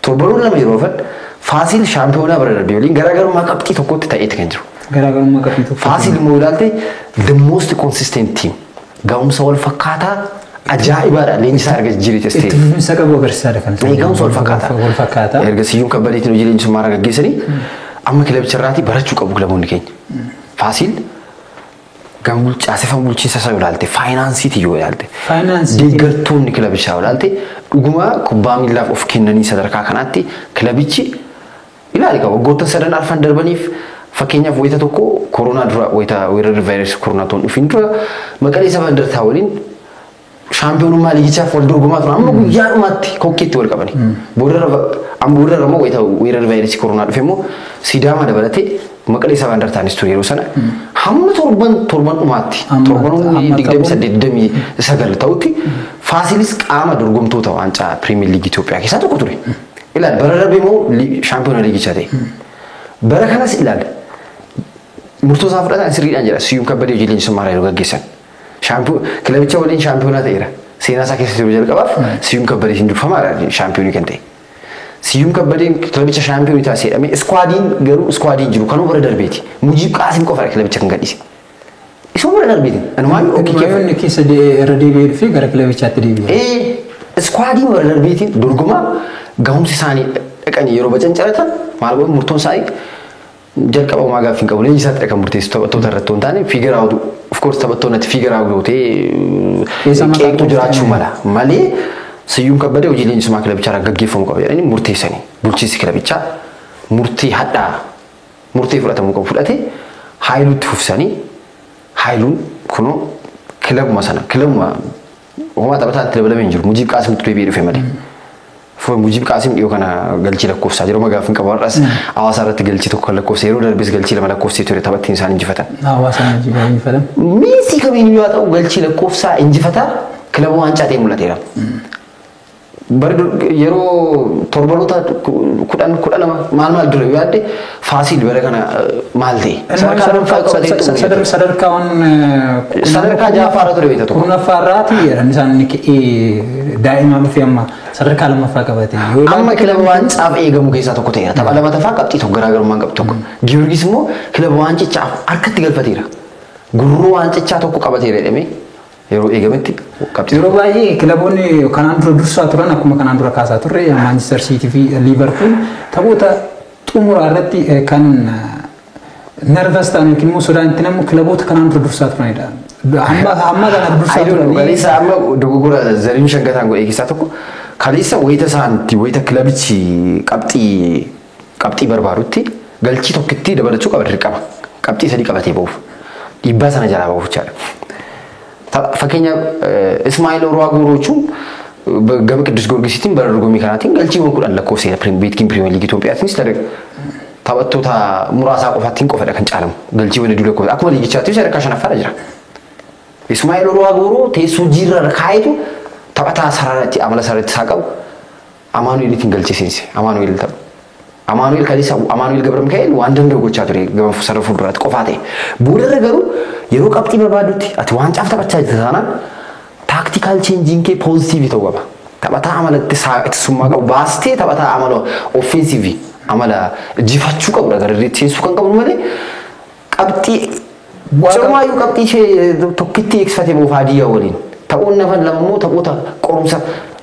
Torbanoota 2 yeroo hafan Faasil shaampiyoonaa bara darbee waliin garaagarummaa qabxii tokkotti ta'eeti kan jiru. Garaagarummaa qabxii tokko. Faasil immoo ilaalte the most consistent team. Ga'umsa wal fakkaataa ajaa'ibaadha leenjisaa erga jijjiirite itti fufinsa qabu agarsiisaadha kan eegamu wal fakkaata erga siyyuun kabbadeetiin hojii leenjisummaa irra gaggeessanii amma kilabicha irraati barachuu qabu kilaboonni keenya Faasiil gambul caaseffama bulchiinsa isaa ilaalte faayinaansiitii yoo ilaalte deeggartoonni kilabichaa ilaalte dhuguma kubbaa miillaaf of kennanii sadarkaa kanaatti kilabichi ilaali qaba waggoota sadan arfan darbaniif fakkeenyaaf wayita tokko koronaa dura wayita weerarri vaayirasii koronaa toon dhufin dura Maqalee Sabaa Indartaa waliin shaampiyoonummaa liigichaaf wal dorgomaa turan amma guyyaa dhumaatti kokkeetti wal qabani boodarra immoo wayita weerarri vaayirasii koronaa dhufe immoo Sidaama dabalatee Maqalee Sabaa Indartaanis ture yeroo sana hamma torban dhumaatti torbanumni 28 ta'utti Faasiilis qaama dorgomtoota waancaa Piriimiyer Liigii Itoophiyaa keessaa tokko ture. Ilaali bara darbee immoo shaampiyoona liigichaa ta'e. Bara kanas ilaali murtoo isaa fudhatan sirriidhaan jedha Siyyuum Kabbadee hojii leenjisummaa irraa gaggeessan. Kilabicha waliin shaampiyoonaa ta'eera. Seenaa isaa keessatti yeroo jalqabaaf Siyyuum Kabbadeetiin durfamaadha shaampiyoonii kan ta'e. Siyyuum Kabbadeen kilabicha shaampiyoonii taasise jedhamee iskwaadiin garuu iskwaadiin jiru kanuu bara darbeeti. Mujiib Qaasim qofa kilabicha kan gadhiise. Isuma bara darbeeti. Anumaan okkii keessa irra deebi'ee dhufee gara kilabichaatti deebi'e. Iskwaadiin bara darbeetiin dorgomaa gahumsi isaanii dhaqanii yeroo bacancaratan maal godhu murtoon isaanii jalqaba uumaa gaaffii hin qabu leenjisaatti dhaqan murteessu taphattoota irratti waan taane fiigara hawwatu of course taphattoonni fiigara hawwatee qeeqtu jiraachuu mala malee Siyyuum Kabbadee hojii leenjisummaa kilabichaa irraa gaggeeffamuu qaba jedhanii murteessanii bulchiinsi kilabichaa murtii hadhaa murtii fudhatamuu qabu fudhate Haayiluutti fufsanii Haayiluun kunoo kilabuma sana kilabuma uumaa taphataatti dabalamee hin jiru Mujiib Qaasim turee biyya dhufe malee. Mujiib Qaasim dhiyoo kana galchii lakkoofsaa yeroo magaaf hin qabu har'as hawaasa irratti galchii tokko lakkoofsa yeroo darbes galchii lama lakkoofsee ture taphattiin isaan injifatan. Hawaasa injifatan. Meesii kamiin yoo ta'u galchii lakkoofsaa injifataa kilaba waancaa ta'e mul'ateera. Yeroo torbanoota kudha lama maal dura yoo yaadde Faasiil bara kana maal ta'e. Sadarkaa ja'affaarra ture beekta tokko. Kurnaffaarraati isaan daa'imaa dhufee amma sadarkaa lammaffaa qabate. Amma kilaba waancaaf eegamu keessaa tokko ta'eera. Tapha lamataffaa qabxii tokko garaagarummaan qabu tokko. Giyoorgis immoo kilaba waancichaaf harkatti galfateera. Gurruu waancichaa tokko qabateera jedhamee yeroo eegametti qabxii. Yeroo baay'ee kilaboonni kanaan dura dursaa turan akkuma kanaan dura kaasaa turre Maanchister Siitii fi Liivarpuul taphoota xumuraa irratti kan nervas ta'an yookiin immoo sodaan itti namu kilaboota kanaan dura dursaa turanidha. Amma kana dursaa turan. Kaleessa amma dogoggora Zariin Shangataan godhee keessaa tokko kaleessa wayita isaanitti wayita kilabichi qabxii barbaadutti galchii tokkitti dabalachuu qaba dirqama. Qabxii sadii qabatee ba'uuf dhiibbaa sana jalaa ba'uuf jechaadha. Fakkeenyaaf Ismaa'eel Orwaa Gooroochuu gama Qiddus Giyoorgisiitiin bara dorgommii kanaatiin galchiiwwan 10 lakkoofseera Piriimiyer Liigii Itoophiyaatiinis taphattoota muraasaa qofaattiin qofadha kan caalamu galchiiwwan hedduu lakkoofse akkuma liigichaatti sadarkaa shanaffaadha jira. Ismaa'eel Orwaa Gooroo teessoo jiirra kaayetu taphataa sararratti amala sararratti isaa qabu Amaanu'eelitiin galchisiinse Amaanu'eel tapha. Amaanu'eel kaleessa Amaanu'eel Gabra Mikaa'el waan danda'u gochaa ture gama sarara fuulduraatti qofaa ta'e. Boodarra garuu yeroo qabxii barbaadutti ati waancaaf taphachaa jirta taanaan taaktiikaal cheenjiin kee poozitiivii ta'uu qaba. Taphataa amalatti ittisummaa qabu baastee taphataa amala offensiivii amala jifachuu qabudha gararreetti seensuu kan qabnu malee qabxii Cirmaayyuu qabxii ishee tokkitti eegsifate buuf Haadiyyaa waliin ta'uun nafan lammoo taphoota qorumsa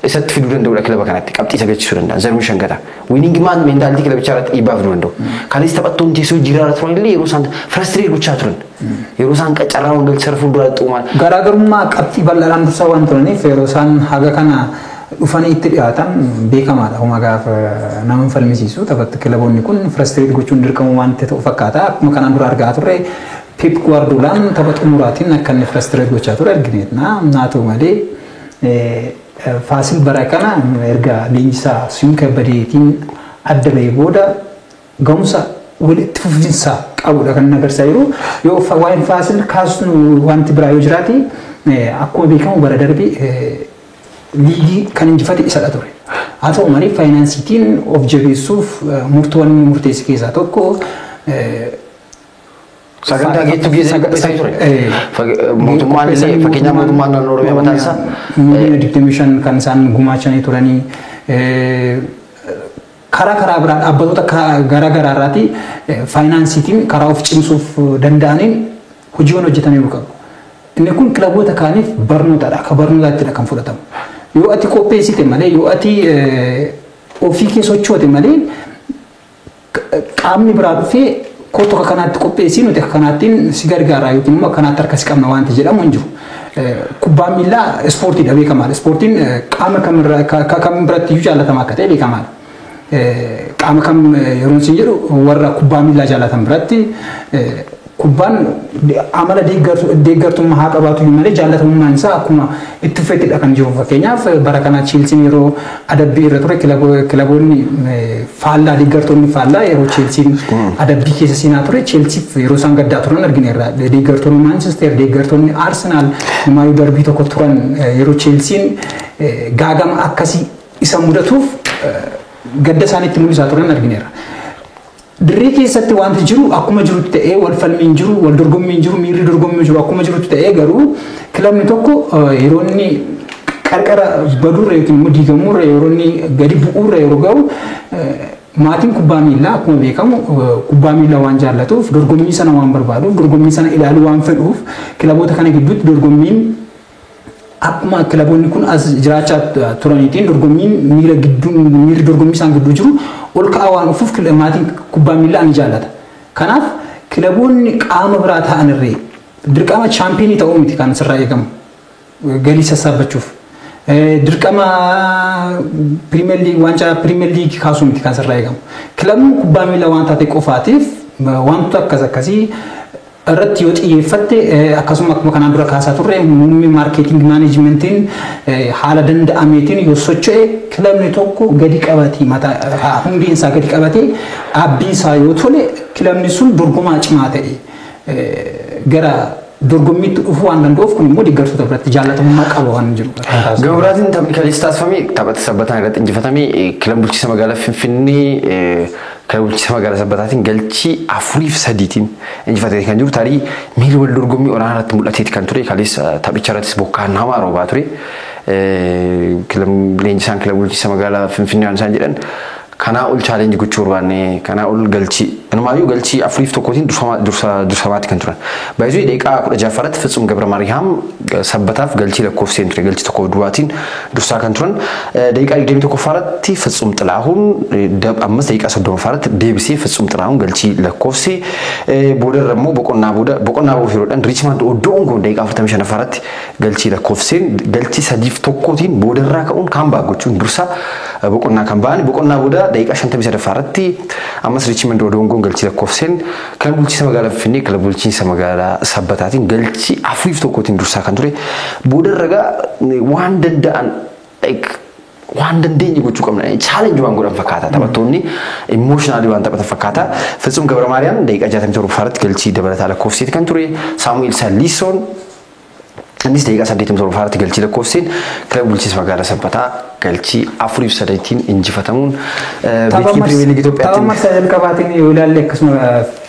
isatti fiduu danda'udha kilaba kanatti qabxii isa galchisuu danda'a Zariin Shangataa winning man meentaalitii kilabichaa irratti dhiibbaa fiduu danda'u kanis taphattoonni teessoo jiraarra turan illee yeroo isaan firastreet gochaa turan yeroo isaan qacarraawwan galchisa fuulduraatti uuman garaagarummaa qabxii bal'aadhaan dursaa waan turaniif yeroo isaan haga kana dhufanii itti dhiyaatan beekamaadha homa gaafa nama falmisiisu taphatti kilaboonni kun firastreet gochuun dirqamu waan ta'u fakkaata akkuma kanaan dura argaa turre Pep Guardiolaan tapha xumuraatiin akka inni firastreet gochaa ture argineetna haa ta'u malee Faasiil bara kana erga leenjisaa Siyyuum Kabbadeetiin adda bahee booda gahumsa walitti fufinsa qabudha kan agarsiisaa jiru. Yoo waa'een Faasiil kaasnu wanti biraa yoo jiraate akkuma beekamu bara darbe liigii kan injifate isadha ture. Haa ta'u malee faayinaansiitiin of jabeessuuf murtoonni murteessi keessaa tokko sagantaa geettu geessee qopheessaa ture. Mootummaan illee fakkeenyaaf mootummaan naannoo Oromiyaa mataan isaa. Miliyoona 25 kan isaan gumaachanii turanii karaa biraa dhaabbattoota garaa irraati faayinaansiitiin karaa of cimsuuf danda'aniin hojiiwwan hojjetamee qabu. inni kun kilaboota kaaniif barnootaadha akka barnootaatti kan fudhatamu yoo ati qopheessite malee yoo ati ofii kee sochoote malee qaamni biraa dhufee kootu akka kanaatti qopheessii nuti akka kanaattiin si gargaaraa yookiin immoo akkanaatti harka si qabna waanti jedhamu hin jiru. Kubbaan miilaa ispoortiidha beekamaadha. Ispoortiin qaama kam biratti iyyuu jaallatamaa akka ta'e beekamaadha. Qaama kam yeroo isin jedhu warra kubbaa miilaa jaallatan biratti kubbaan amala deeggartummaa haa qabaatu malee jaallatamummaan isaa akkuma itti fedhidha kan jiru. Fakkeenyaaf bara kana Cheelsiin yeroo adabbii irra ture kilaboonni faallaa deeggartoonni faallaa yeroo Cheelsiin adabbii keessa seenaa ture Cheelsiif yeroo isaan gaddaa turan argineerra. Deeggartoonni Manchester deeggartoonni Arsenal maayyuu darbii tokko turan yeroo Cheelsiin gaagama akkasii isa mudatuuf gadda isaaniitti mul'isaa turan argineerra. Dirree keessatti wanti jiru akkuma jirutti ta'ee wal falmiin jiru wal dorgommiin jiru miirri dorgommii jiru akkuma jirutti ta'ee garuu kilabni tokko yeroo inni qarqara baduurra yookiin immoo diigamuurra yeroo inni gadi bu'uurra yeroo ga'u maatiin kubbaa miilaa akkuma beekamu kubbaa miilaa waan jaallatuuf dorgommii sana waan barbaaduuf dorgommii sana ilaaluu waan fedhuuf kilaboota kana gidduutti dorgommiin akkuma kilaboonni kun as jiraachaa turaniitiin dorgommiin miirri dorgommii isaan gidduu jiru ol ka'aa waan dhufuuf maatiin kubbaa miilaa ni jaallata. Kanaaf kilaboonni qaama biraa ta'an irree dirqama chaampiyoonii ta'uu miti kan sirraa eegamu galii sassaabbachuuf. Dirqama pirimeer liigii waancaa pirimeer liigii kaasuu miti kan sirraa eegamu. Kilabni kubbaa miilaa waan taate qofaatiif wantoota akkasii irratti yoo xiyyeeffatte akkasuma akkuma kanaan dura kaasaa turre muummee maarkeeting maanajimentiin haala danda'ameetiin yoo socho'e kilabni tokko gadi qabatee mataa hundeen isaa gadi qabatee abbiin isaa yoo tole kilabni sun dorgomaa cimaa ta'e gara dorgommiitti dhufuu waan danda'uuf kun immoo deeggartoota biratti jaallatamummaa qaba waan jiru. Gawuraatiin taphni kaleessa taasifame taphata sabbataan irratti injifatame kilaba bulchiinsa magaalaa Finfinnee kilaba bulchiinsa magaalaa sabbataatiin galchii 4-3tiin injifatee kan jiru tarii miirri wal dorgommii olaanaa irratti mul'ateeti kan ture kaleessa taphicha irrattis bokkaan hamaa roobaa ture leenjisaan kilaba bulchiinsa magaalaa Finfinnee waan isaan jedhan kanaa ol chaalenji gochuu barbaanne kanaa ol galchii kanumaayyuu galchii 4-1tiin dursamaatti kan turan baay'ee daqiiqaa 16 irratti Fitsum Gabra Maariyaam sabbataaf galchii lakkoofseen ture galchii tokko duwwaatiin dursaa kan turan daqiiqaa 21 irratti Fitsum Xilaahuun ammas daqiiqaa 30 irratti deebisee Fitsum Xilaahuun galchii lakkoofsee boodarra immoo boqonnaa booda yeroodhaan Riichmaand Oddoongoon daqiiqaa 45 irratti galchii lakkoofseen galchii 3-1tiin boodarraa ka'uun kan gochuun dursaa boqonnaa kan ba'an boqonnaa booda daqiiqaa 53 irratti ammas Riichmaand Oddoongoon galchii lakkoofseen kan bulchiinsa magaalaa Finfinnee kan bulchiinsa magaalaa Sabbataatiin galchii 4-1tiin dursaa kan ture boodarra waan danda'an waan dandeenye gochuu qabna challenge waan godhan fakkaata taphattoonni emotionally waan taphatan fakkaata Fitsum Gabra Maariyaam daqiiqaa 67 irratti galchii dabalataa lakkoofseeti kan ture Saamu'eel Salliisoon innis daqiiqaa 87 irratti galchii lakkoofseen kilaba bulchiinsa magaalaa Sabbataa galchii 4-3tiin injifatamuun beekii pirimeer liigii Itoophiyaatti tapha marsaa jalqabaatiin yoo ilaalle akkasuma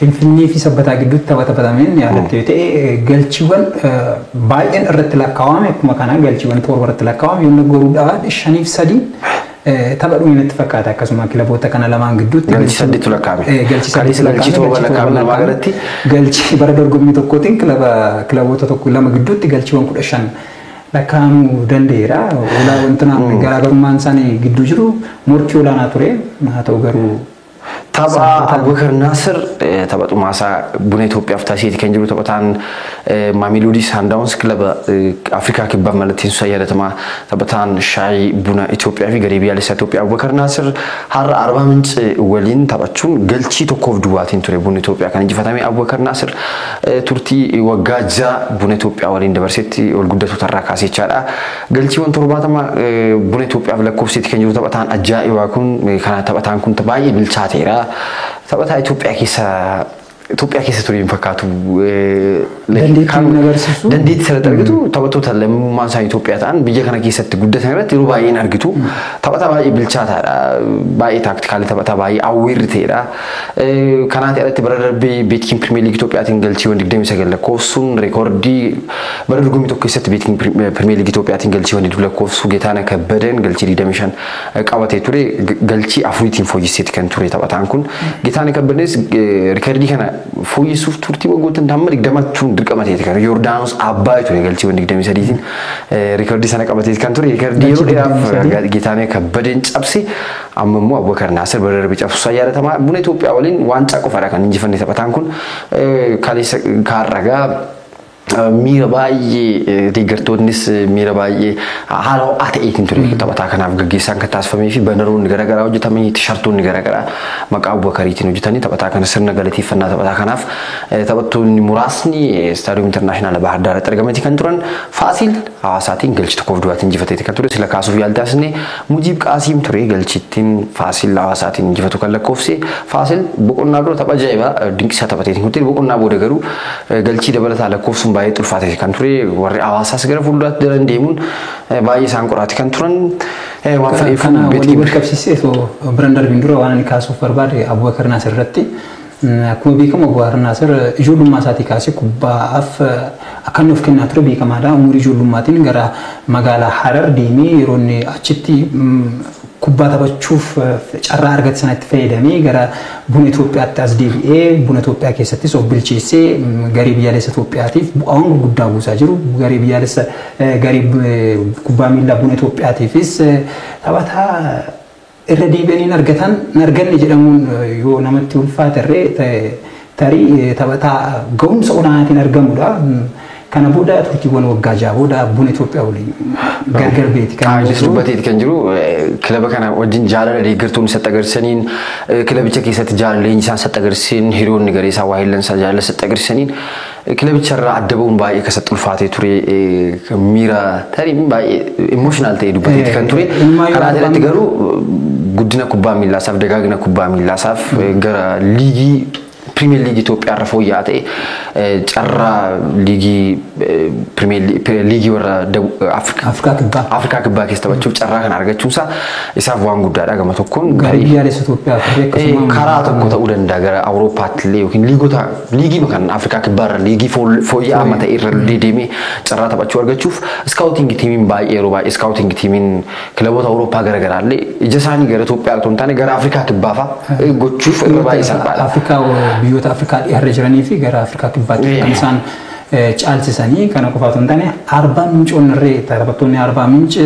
Finfinnee fi Sabbataa gidduutti taphatameen yaadatte yoo ta'e galchiiwwan baay'een irratti lakkaawame akkuma kana galchiiwwan torba irratti lakkaawame yoo naggoruudhaa 5-3 tapha dhumeetti fakkaata akkasuma kilaboota kana lamaan gidduutti galchii 8 lakkaawame galchii torba lakkaawame namaa galatti galchii bara dorgommii tokkootiin kilaboota tokko lama gidduutti galchiiwwan 15 lakkaa'amuu danda'eera. Wantoonni garaagarummaan isaanii gidduu jiru murtii olaanaa ture haa ta'u garuu tapha Abubakar Naasir tapha xumaasaa buna Itoophiyaaf taasiseeti kan jiru taphataan Maamiloodii Saandaawuns kilaba Afrikaa kibbaa mallatteessu yaadatamaa taphataan shaayii buna Itoophiyaa fi garee biyyaalessaa Itoophiyaa Abubakar Naasir har'a Arbaa Minch waliin taphachuun galchii 1-2tiin ture buna Itoophiyaa kan injifatame Abubakar Naasir turtii waggaa 6 buna Itoophiyaa waliin dabarseetti ol guddatoota irraa kaasechaadha. Galchiiwwan 70 buna Itoophiyaaf lakkoofseeti kan jiru taphataan ajaa'ibaa kun kana taphataan kun baay'ee bilchaateera. Taphataa Itoophiyaa keessa ture fakkaatu dandeettii sirriitti argitu taphattoota lammummaan isaa Itoophiyaa ta'an biyya kana keessatti guddatan irratti yeroo baay'een argitu taphataa baay'ee bilchaataadha baay'ee taaktikaali taphataa baay'ee awweerri ta'edha kanaati irratti bara darbee beekiin pirimeer liigii Itoophiyaatiin galchiiwwan 29 lakkoofsuun reekoordii bara dorgommii tokko keessatti beekiin pirimeer liigii Itoophiyaatiin galchiiwwan 20 lakkoofsuu Geetaanaa Kabbadan galchii 25 qabatee ture galchii 4tiin fooyyesseeti kan ture taphataan kun Geetaanaa Kabbadanis reekoordii kana fooyyessuuf turtii waggoota hamma 20 dirqama dirqamateeti kan Yordaanos abbaa ture galchii 23tiin reekoordii sana qabateeti kan ture reekoordii yeroo dheeraaf Geetaanee Kabbadeen cabse amma immoo Abubakar Naasir bara darbe cabsuusaa yaadatamaa buna Itoophiyaa waliin waancaa qofaadha kan injifanne taphataan kun kaleessa kaarragaa miira baay'ee deeggartoonnis miira baay'ee haala ho'aa ta'eetiin ture taphataa kanaaf gaggeessaan kan taasifamee fi banaroonni garaagaraa hojjetamanii tishartoonni garaagaraa maqaa Abubakariitiin hojjetanii taphataa kana sirna galateeffannaa taphataa kanaaf taphattoonni muraasni istaadiyoom intarnaashinaal Bahar Daaratti argamanii kan turan Faasil Hawaasaatiin galchi tokkoof duwwaatiin injifateeti kan ture sila kaasuuf yaaltaasne Mujiib Qaasiim ture galchittiin Faasil Hawaasaatiin injifatu kan lakkoofse Faasil boqonnaa dura tapha ajaa'ibaa dinqisaa taphateetiin kun boqonnaa booda garuu galchii dabalataa lakkoofsuun baay'ee xulfaatee kan ture warri Hawaasaas gara fuulduraatti daran deemuun baay'ee isaan qoraati kan turan waan fedheef beetii qabsiisee biraan darbiin dura waan inni kaasuuf barbaade Abubakar Naasir irratti akkuma beekamu Abubakar Naasir ijoollummaa isaatii kaasee kubbaaf akka inni of kennaa ture beekamaadha umurii ijoollummaatti gara magaalaa Harar deemee yeroo inni achitti kubbaa taphachuuf carraa argate sanatti fayyadamee gara buna Itoophiyaatti as deebi'ee buna Itoophiyaa keessattis of bilcheessee garee biyyaalessa Itoophiyaatiif bu'aawwan gurguddaa buusaa jiru garee biyyaalessa garee kubbaa miilaa buna Itoophiyaatiifis taphataa irra deebi'anii arganne jedhamuun yoo namatti ulfaaterree tarii taphataa ga'umsa olaanaatiin argamudha. Kana booda turtiiwwan waggaa ja'a booda buna Itoophiyaa waliin gargar beeti kan jiru. Dubbateeti kan jiru kilaba kana wajjin jaalala deeggartoonni isatti agarsiisaniin kilabicha keessatti jaalala isaan isatti agarsiisan hiriyoonni garee isaa waahillan isaa jaalala isatti agarsiisaniin kilabicha irraa adda ba'uun baay'ee kasatti ulfaatee ture miira tarii baay'ee emotional ta'e dubbateeti kan ture. Karaa jalatti garuu guddina kubbaa miillaasaaf dagaagina kubbaa miillaasaaf gara liigii Premier League Itoophiyaa irra fooyya'aa ta'e carraa liigii Premier League warra Afrikaa kibbaa keessa taphachuuf carraa kan argachuunsaa isaaf waan guddaadha gama tokkoon garee biyyaalessa Itoophiyaa karaa tokko ta'uu danda'a gara Awuroopaatti illee yookiin liigii kan Afrikaa kibbaa irra liigii fooyya'aa amma ta'e irra deemee carraa taphachuu argachuuf iskaawutingi tiimiin baay'ee yeroo baay'ee iskaawutingi tiimiin kilaboota Awurooppaa garaagaraa illee ija isaanii gara Itoophiyaa otoo hin taane gara Afrikaa kibbaa fa'a gochuuf irra baay'ee salphaadha. Biyyoota Afrikaa dhiyaarra jiranii fi gara Afrikaa kibbaatti kan isaan caalchisanii kana qofaatu hin taane Arbaa Mincoon irree taphattoonni Arbaa Minc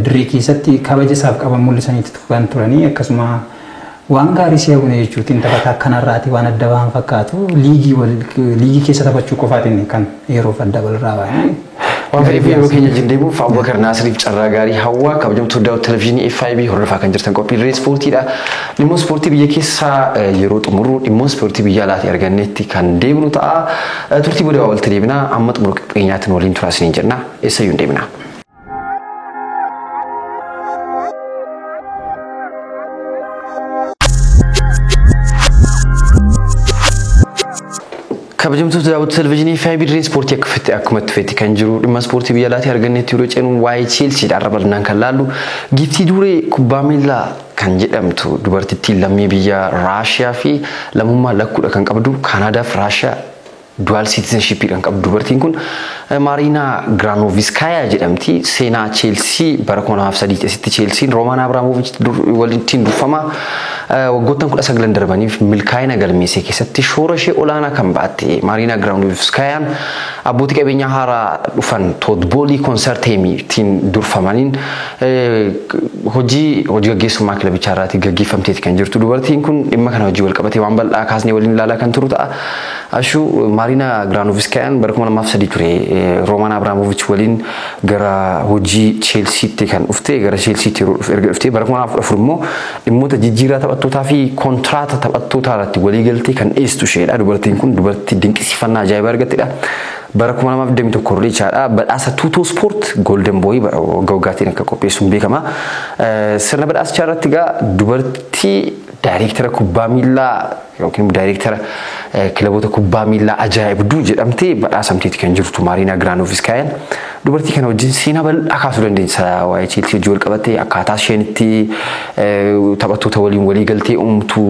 dirree keessatti kabaja isaaf qaban mul'isaniitti kan turanii akkasuma waan gaarii si hawwine jechuutiin taphataa kanarraati waan adda ba'an fakkaatu liigii keessa taphachuu qofaatiin kan yeroof adda balirraa baay'ee. Waan fedheef yeroo keenya jildeemuuf Abubakar Naasiriif carraa gaarii hawwaa kabajamtoota daawwattoota televezyiinii FIB hordofaa kan jirtan qophii dirree ispoortiidha. Dhimma ispoortii biyya keessaa yeroo xumurru dhimma ispoortii biyya alaatii argannetti kan deemnu ta'a. Turtii booda walitti deebinaa amma xumura qixxeenyaatiin waliin turaasiniin jenna eessayyuu hin deemina. kabajamtoota daawwattoota televezyiinii FIB dirree ispoortii akkuma feeti kan jiru dhimma ispoortii biyya alaatii argannetti yeroo ceenu waa'ee Chelsea dharra bal'inaan kan laallu giftii duree kubbaa miilaa kan jedhamtu dubartittiin lammii biyya Raashiyaa fi lammummaa lakkuudha kan qabdu Kaanaadaa fi Raashiyaa dual citizenship kan qabdu dubartiin kun Marina Granovskaya jedhamti seenaa Chelsea bara 2003 keessatti Chelsea Roman Abramovich waliin durfama waggoottan 19 darbaniif milkaa'ina galmeessee keessatti shoora ishee olaanaa kan baatte Marina Granovskayaan abbootii qabeenyaa haaraa dhufan Totboli konserteemiitiin durfamaniin hojii gaggeessummaa kilabichaa irratti gaggeeffamteeti kan jirtu dubartiin kun dhimma kana hojii wal qabatee waan bal'aa kaasnee waliin ilaalaa kan turu ta'a. Ashuu Marina Granovskayaan bara 2003 ture Roman Abramovich waliin gara hojii Chelseaatti kan dhufte gara Chelseaatti erga dhufte bara 2014 immoo dhimmoota jijjiiraa taphattootaa fi kontraata taphattootaa irratti walii galtee kan dhiyeessu isheedha. Dubartiin kun dubartii dinqisiifannaa ajaa'ibaa argattedha. Bara 2021 richaadha badhaasa Tuto Sport Golden Boy waggaattiin akka qopheessuun beekama. Sirna badhaasichaa irratti egaa dubartii daayireektara kubbaa miilaa yookiin daayireektara kilaboota kubbaa miilaa ajaa'ibduu jedhamtee badhaasamteeti kan jirtu Marina Granovskayaan. Dubartii kana wajjin seenaa bal'aa kaasuu dandeessa waa'ee Chelsea wajjin wal qabatee akkaataa isheen itti taphattoota waliin walii galtee uumtu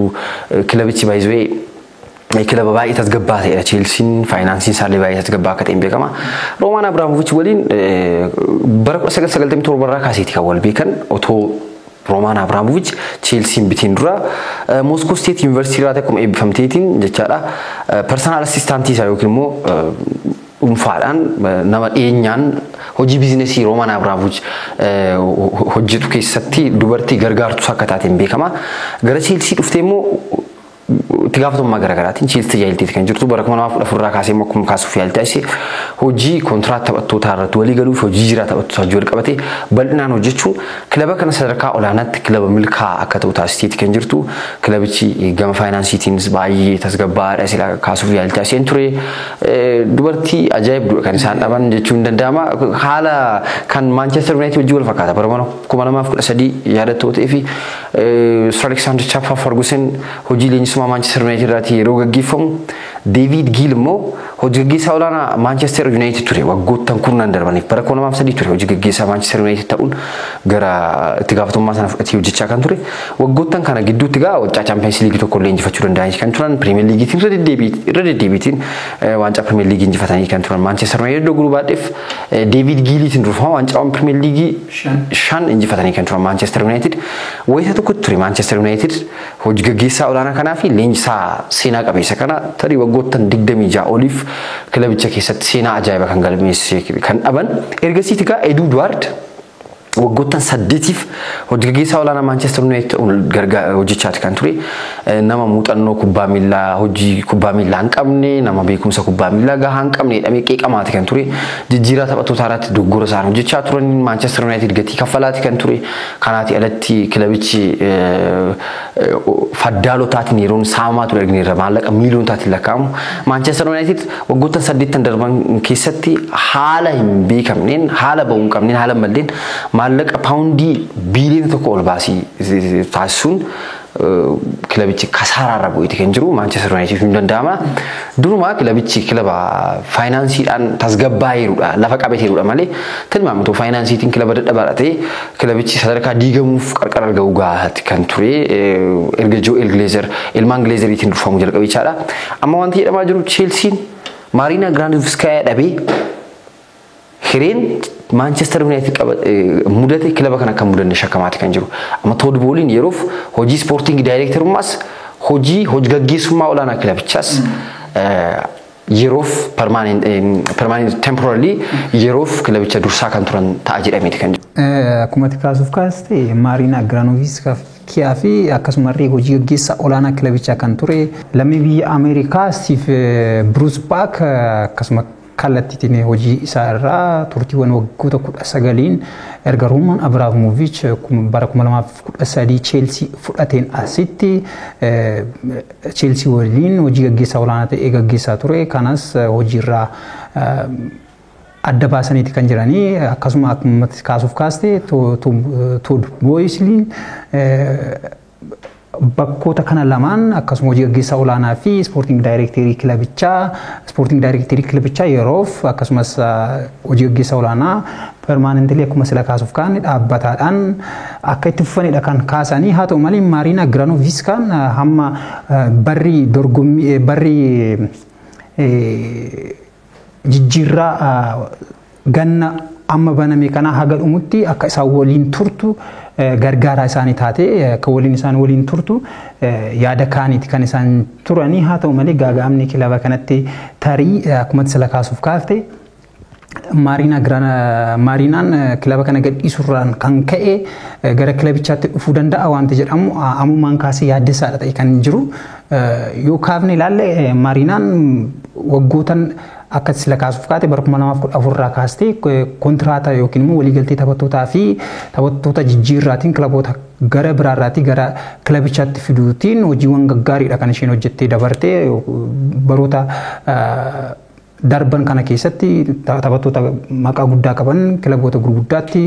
kilabichi baay'ee kilaba baay'ee tasgabbaa ta'edha. Chelsea faayinaansiin isaallee baay'ee tasgabbaa akka ta'een beekama. Roman Abramovich waliin bara 1997 irraa kaaseeti kan wal beekan otoo Roman Abramovich Chelsea bitiin dura Moscow State University irraa akkuma eebbifamteetiin jechaadha personal assistant isaa yookiin immoo umfaadhaan nama dhiyeenyaan hojii biizinesii Roman Abramovich hojjetu keessatti dubartii gargaartu akka taateen beekama gara Chelsea dhuftee immoo itti gaafatamummaa garaagaraatiin Chelsea tajaajilteetti kan jirtu bara 2014 kaasee akkuma kaasuuf yaaltaa'e hojii kontiraat taphattootaa irratti walii galuuf hojii jiraa taphattootaa wajjin qabatee bal'inaan hojjechuun kilaba kana sadarkaa olaanaatti kilaba milkaa'aa akka ta'u taasisteetti kan jirtu kilabichi gama faayinaansiitiinis baay'ee tasgabbaa'aadha sila kaasuuf yaaltaa'e ture dubartii ajaa'ibduudha kan isaan dhaban jechuun danda'ama haala kan Manchester United wajjin wal fakkaata bara 2013 yaadattootaa fi Sir Alexander Chapman Ferguson hojii leenjisummaa Manchester United irratti yeroo gaggeeffamu David Gill immoo hojii gaggeessaa olaanaa Manchester United ture waggoottan kurnan darbaniif bara 2003 ture hojii gaggeessaa Manchester United ta'uun gara itti gaafatamummaa sana fudhatee hojjechaa kan ture waggoottan kana gidduutti gaa wancaa Champions League tokko leenjifachuu danda'anii kan turan Premier Leaguetiin irra deddeebiitiin wancaa Premier League injifatanii kan turan Manchester United guruu baadheef David Gilliitiin durfama wancaa Premier League 5 injifatanii kan turan Manchester United wayita tokko ture Manchester United hojii gaggeessaa olaanaa kanaa fi leenjisaa seenaa qabeessa kana tarii waggoottan 26 oliif kilabicha keessatti seenaa ajaa'iba kan galmeesse kan dhaban ergasiiti gaa Edward waggoottan 8tiif hojii gaggeessaa olaanaa Manchester United hojjechaati kan ture nama muuxannoo kubbaa miilaa hojii kubbaa miilaa hin qabne nama beekumsa kubbaa miilaa gahaa hin qabne dhamee qeeqamaati kan ture jijjiiraa taphattootaa irratti dogoggora isaan hojjechaa turan Manchester United gatii kaffalaati kan ture kanaati alatti kilabichi faddaalotaatiin yeroon saamaa ture argineerra maallaqa miiliyoonaatiin lakkaa'amu Manchester United waggoottan 8 darban keessatti haala hin beekamneen haala ba'uu hin qabneen haala malleen maallaqa paawundii biiliyoona tokko ol baasii taasisuun kilabichi kasaaraarra bu'eeti kan jiru Manchester United hin danda'ama duruma kilabichi kilaba faayinaansiidhaan tasgabbaa'eerudha lafa qabateerudha malee tilmaamatu faayinaansiitiin kilaba dadhabaadha ta'e kilabichi sadarkaa diigamuuf qarqara ga'uu gahaati kan ture erga Joel Glazer ilmaan Glazeriitiin durfamu jalqabichaadha amma wanti jedhamaa jiru Chelsean Marina Granovskaya dhabee hireen Manchester United mudate kilaba kana kan mudanne shakkamaati kan jiru amma Todd Bowlin yeroof hojii sporting directorummaas hojii gaggeessummaa olaanaa kilabichaas yeroof permanent temporarily yeroof kilabicha dursaa kan turan ta'a jedhameeti kan jiru akkuma kaasuuf kaaste Marina Granovskaya fi akkasumallee hojii gaggeessaa olaanaa kilabichaa kan ture lammii biyya Ameerikaa Steve Bruce Buck akkasuma kallattiin hojii isaa irraa turtiiwwan waggoota 19 erga Roman Abramovich bara 2013 Chelsea fudhateen asitti Chelsea waliin hojii gaggeessaa olaanaa ta'e gaggeessaa ture kanas hojii irraa adda baasaniiti kan jiranii akkasuma akkuma kaasuuf kaaste Todd Bowlin bakkoota kana lamaan akkasuma hojii gaggeessaa olaanaa fi sporting directory kilabichaa yeroof akkasumas hojii gaggeessaa olaanaa permanently akkuma sila kaasuuf kaane dhaabbataadhaan akka itti fufanidha kan kaasanii haa ta'u malee Marina Granovskaya hamma barri dorgommii barri jijjiirraa ganna amma baname kana haga dhumutti akka isaan waliin turtu gargaaraa isaanii taate akka waliin isaan waliin turtu yaada kaaniiti kan isaan turanii haa ta'u malee gaagaamni kilaba kanatti tarii akkuma sila kaasuuf kaafte Marinaan kilaba kana gadhiisuurraan kan ka'e gara kilabichaatti dhufuu danda'a wanti jedhamu ammumaan kaasee yaaddeessaadha ta'e kan jiru yoo kaafne ilaalle Marinaan waggootan akka sila kaasuuf kaate bara 2014 irraa kaastee kontiraataa yookiin immoo waliigaltee taphattootaa fi taphattoota jijjiirraatiin kilaboota gara biraarraatii gara kilabichaatti fiduutiin hojiiwwan gaggaariidha kan isheen hojjettee dabartee baroota darban kana keessatti taphattoota maqaa guddaa qaban kilaboota gurguddaatti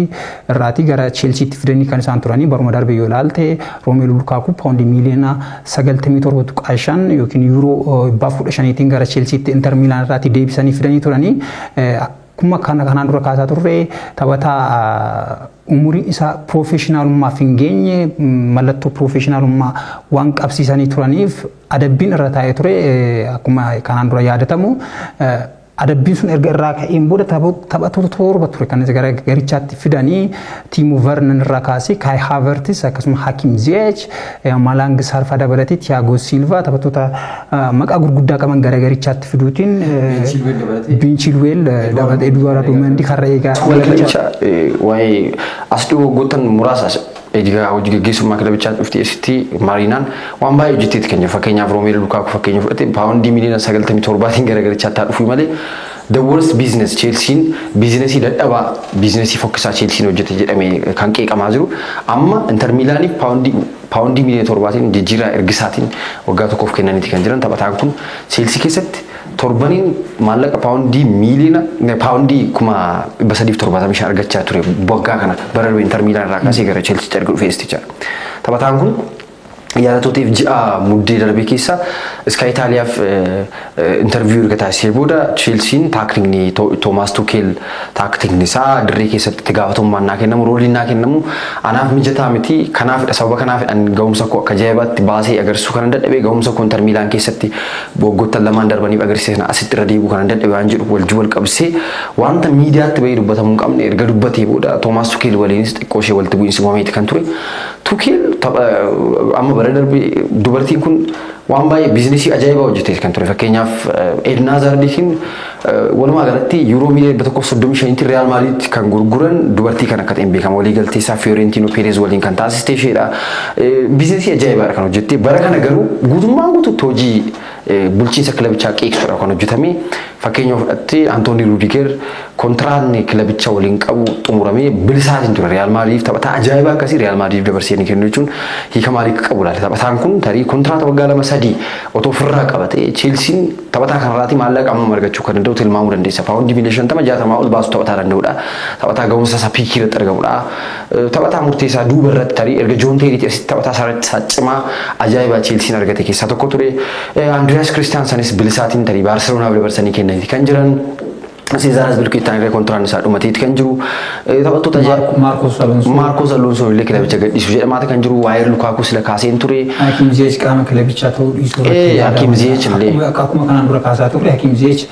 irraatii gara Chelseaatti fidanii kan isaan turanii baruma darbee yoo ilaalte Romelu Lukaku paawundi miiliyoona 97.5 yookiin yuuroo 15tiin gara Chelseaatti Inter Milan irraatii deebisanii fidanii turanii akkuma kanaan dura kaasaa turre taphataa umuriin isaa professionaalummaa hin geenye mallattoo professionaalummaa waan qabsiisanii turaniif adabbiin irra taa'ee ture akkuma kanaan dura yaadatamu adabbiin sun erga irraa ka'een booda taphattoota torba ture kan garichaatti fidanii Timo Werner irraa kaasee Kai Havertz akkasumas Hakim Ziyech Malang Sarr dabalatee Thiago Silva taphattoota maqaa gurguddaa qaban garichaatti fiduutiin Ben Chilwell dabalatee Eduardo Mendy karra eegaa waa'ee asxii waggoottan muraasa Ediga hojii gaggeessummaa kilabichaa dhuftee asitti Maariinaan waan baay'ee hojjetteetti kan jiru fakkeenyaaf Romelu Lukaku fakkeenya fudhate paawundii miliyoona 97 garagarichaatti dhufu malee the worst business Chelsea businessii dadhabaa businessii fokkisaa Chelsea hojjete jedhamee kan qeeqamaa jiru amma Inter Milaaniif paawundii miliyoona 7 jijjiirraa ergisaatiin waggaa tokkoof kennaniiti kan jiran taphataan kun Chelsea keessatti torbaniin maallaqa paawundii miliyoona paawundii 375 argachaa ture waggaa kana bara Inter Milaan irraa kaasee gara Chelsea erga dhufee isticha taphataan kun yaadatotiif ji'a muddee darbe keessa Sky Itaaliyaaf interview erga taasisee booda Chelsea taaktikni Thomas Tuchel taaktikni isaa dirree keessatti itti gaafatamummaan naa kennamu rooliin naa kennamu anaaf mijataa miti kanaaf sababa kanaaf ga'umsa koo akka ajaa'ibaatti baasee agarsiisuu kan dadhabee ga'umsa koo Inter Milaan keessatti waggoottan lamaan darbaniif agarsiisan asitti irra deebi'uu kan dadhabee waan jedhu wal qabsee wanta miidiyaatti bahee dubbatamuu hin qabne erga dubbatee booda Thomas Tuchel waliinis xiqqoo ishee walitti bu'iinsi uumameeti kan ture Tuchel amma bara darbe dubartiin kun waan baay'ee biizinesii ajaa'ibaa hojjetee kan ture fakkeenyaaf Eden Hazardin walumaa galatti yuuroo miliyoona 135 Real Madrid kan gurguran dubartii kan akka ta'een beekama walii galtee isaa Fiorentino Perez waliin kan taasiste isheedha biizinesii ajaa'ibaa kan hojjettee bara kana garuu guutummaan guutuutti hojii bulchiinsa kilabichaa qeeqsuudha kan hojjetame fakkeenyaaf fudhattee Antonio Rudiger kontraatni kilabicha waliin qabu xumuramee bilisaatiin ture Real Madrid taphataa ajaa'ibaa akkasii Real Madrid dabarsee ni kennu jechuun hiika maalii qabu laata taphataan kun tarii kontraata waggaa 2-3 otoo ofirraa qabatee Chelsea taphataa kanarraati maallaqa amma argachuu kan danda'u tilmaamuu dandeessa paawundii miliyoona 50 ol baasuu taphataa danda'udha taphataa ga'umsa isaa piikii irratti argamudha taphataa murteessaa duuba irratti tarii erga Joon Teeriitti asitti taphataa sarara cimaa ajaa'ibaa Chelsea argate keessaa tokko ture Andreas Christensenis bilisaatiin tarii Barcelonaaf dabarsanii kennaniiti kan jiran Cesar Azpilicueta irraa kontiraan isaa dhumateeti kan jiru taphattoota Marcos Alonso illee kilabicha gadhiisuu jedhamaata kan jiru waa'ee Lukaku sila kaaseen ture Hakim Ziyech qaama kilabichaa ta'uu dhiisuu irratti Hakim Ziyech illee akkuma kanaan dura kaasaa ture Hakim Ziyech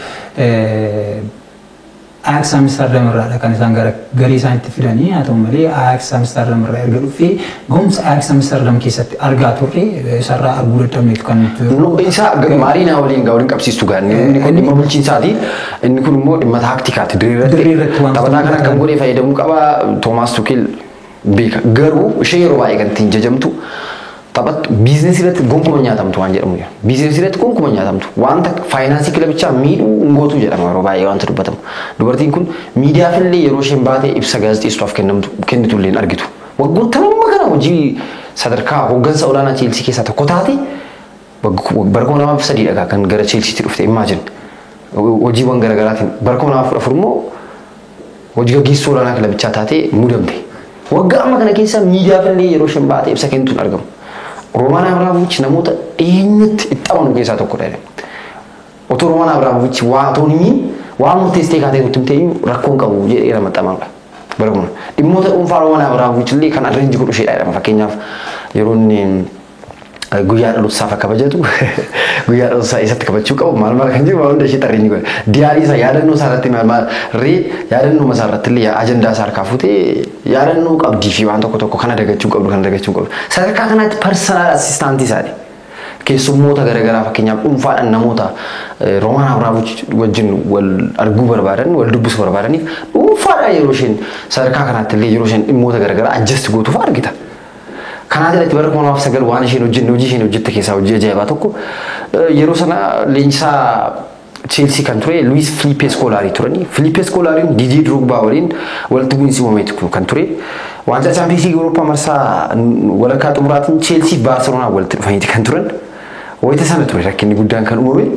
Ajax Amsterdam irraa kan isaan garii isaanitti fidanii haa ta'u malee Ajax Amsterdam irraa erga dhufee ga'umsa Ajax Amsterdam keessatti argaa turre isarraa arguu dadhabneetu kan nuti isa Maariinaa waliin waliin qabsiistu gaanne inni kun dhimma bulchiinsaati inni kun immoo dhimma taaktikaati dirree irratti taphataa kana kan godhee fayyadamuu qaba Thomas Tuchel beeka garuu ishee yeroo baay'ee kan ittiin jajamtu taphat biizinasii irratti gonkumaa nyaatamtu waan jedhamu biizinasii irratti gonkumaa nyaatamtu wanta faayinaansii kilabichaa miidhuu ngootu jedhama yeroo baay'ee wanta dubbatamu dubartiin kun miidiyaaf illee yeroo isheen baatee ibsa gaazexeessituuf kennitu illee argitu waggoottan amma kana hojii sadarkaa hooggansa olaanaa Chelsea keessaa tokko taate bara 2003 kan gara Chelseatti dhufte imagine hojiiwwan garaagaraatiin bara 2004 immoo hojii gaggeessuu olaanaa kilabichaa taatee muudamte waggaa amma kana keessa miidiyaaf illee yeroo isheen baatee ibsa kennituun argamu Roman Abramovich namoota eenyutti itti amanu keessaa tokkodha. Otoo Roman Abramovich waa otoo hin waan murteessitee kaatee nutti himtee rakkoon qabu jedhee nama xamanudha. Bara kun dhimmoota dhuunfaa Roman Abramovich illee kan arreenji godhu isheedha jedhama. Fakkeenyaaf yeroo inni guyyaa dhalootaa isaa kabajatu guyyaa dhalootaa isaa isatti kabajachuu qabu maal kan jiru waan hunda ishee arreenji godha. Diyaarii isaa yaadannoo isaa irratti yaadannoo isaa irratti illee ajandaa isaa harkaa fuutee yaadannoo qabdii fi waan tokko kana dagachuu qabdu. Sadarkaa kanatti personal assistant isaati. Keessummoota garaagaraa fakkeenyaaf dhuunfaadhaan namoota Roman Abramovich wajjin wal arguu barbaadan wal dubbisuu barbaadaniif dhuunfaadhaan yeroo isheen sadarkaa kanatti illee yeroo isheen dhimmoota garaagaraa adjust gootuuf argita. Kanaaf illee bara 2009 waan isheen hojjette keessaa hojii ajaa'ibaa tokko yeroo sana leenjisaa Chelsea kan ture Luis Felipe Scolari turani. Felipe Scolari Didier Drogba waliin walitti bu'iinsi uumamee kan ture. Wanca Champions League Europa marsaa walakkaa xumuraatiin Chelsea Barcelona walitti dhufaniiti kan turan. Wayita sana ture rakkinni guddaan kan uumame.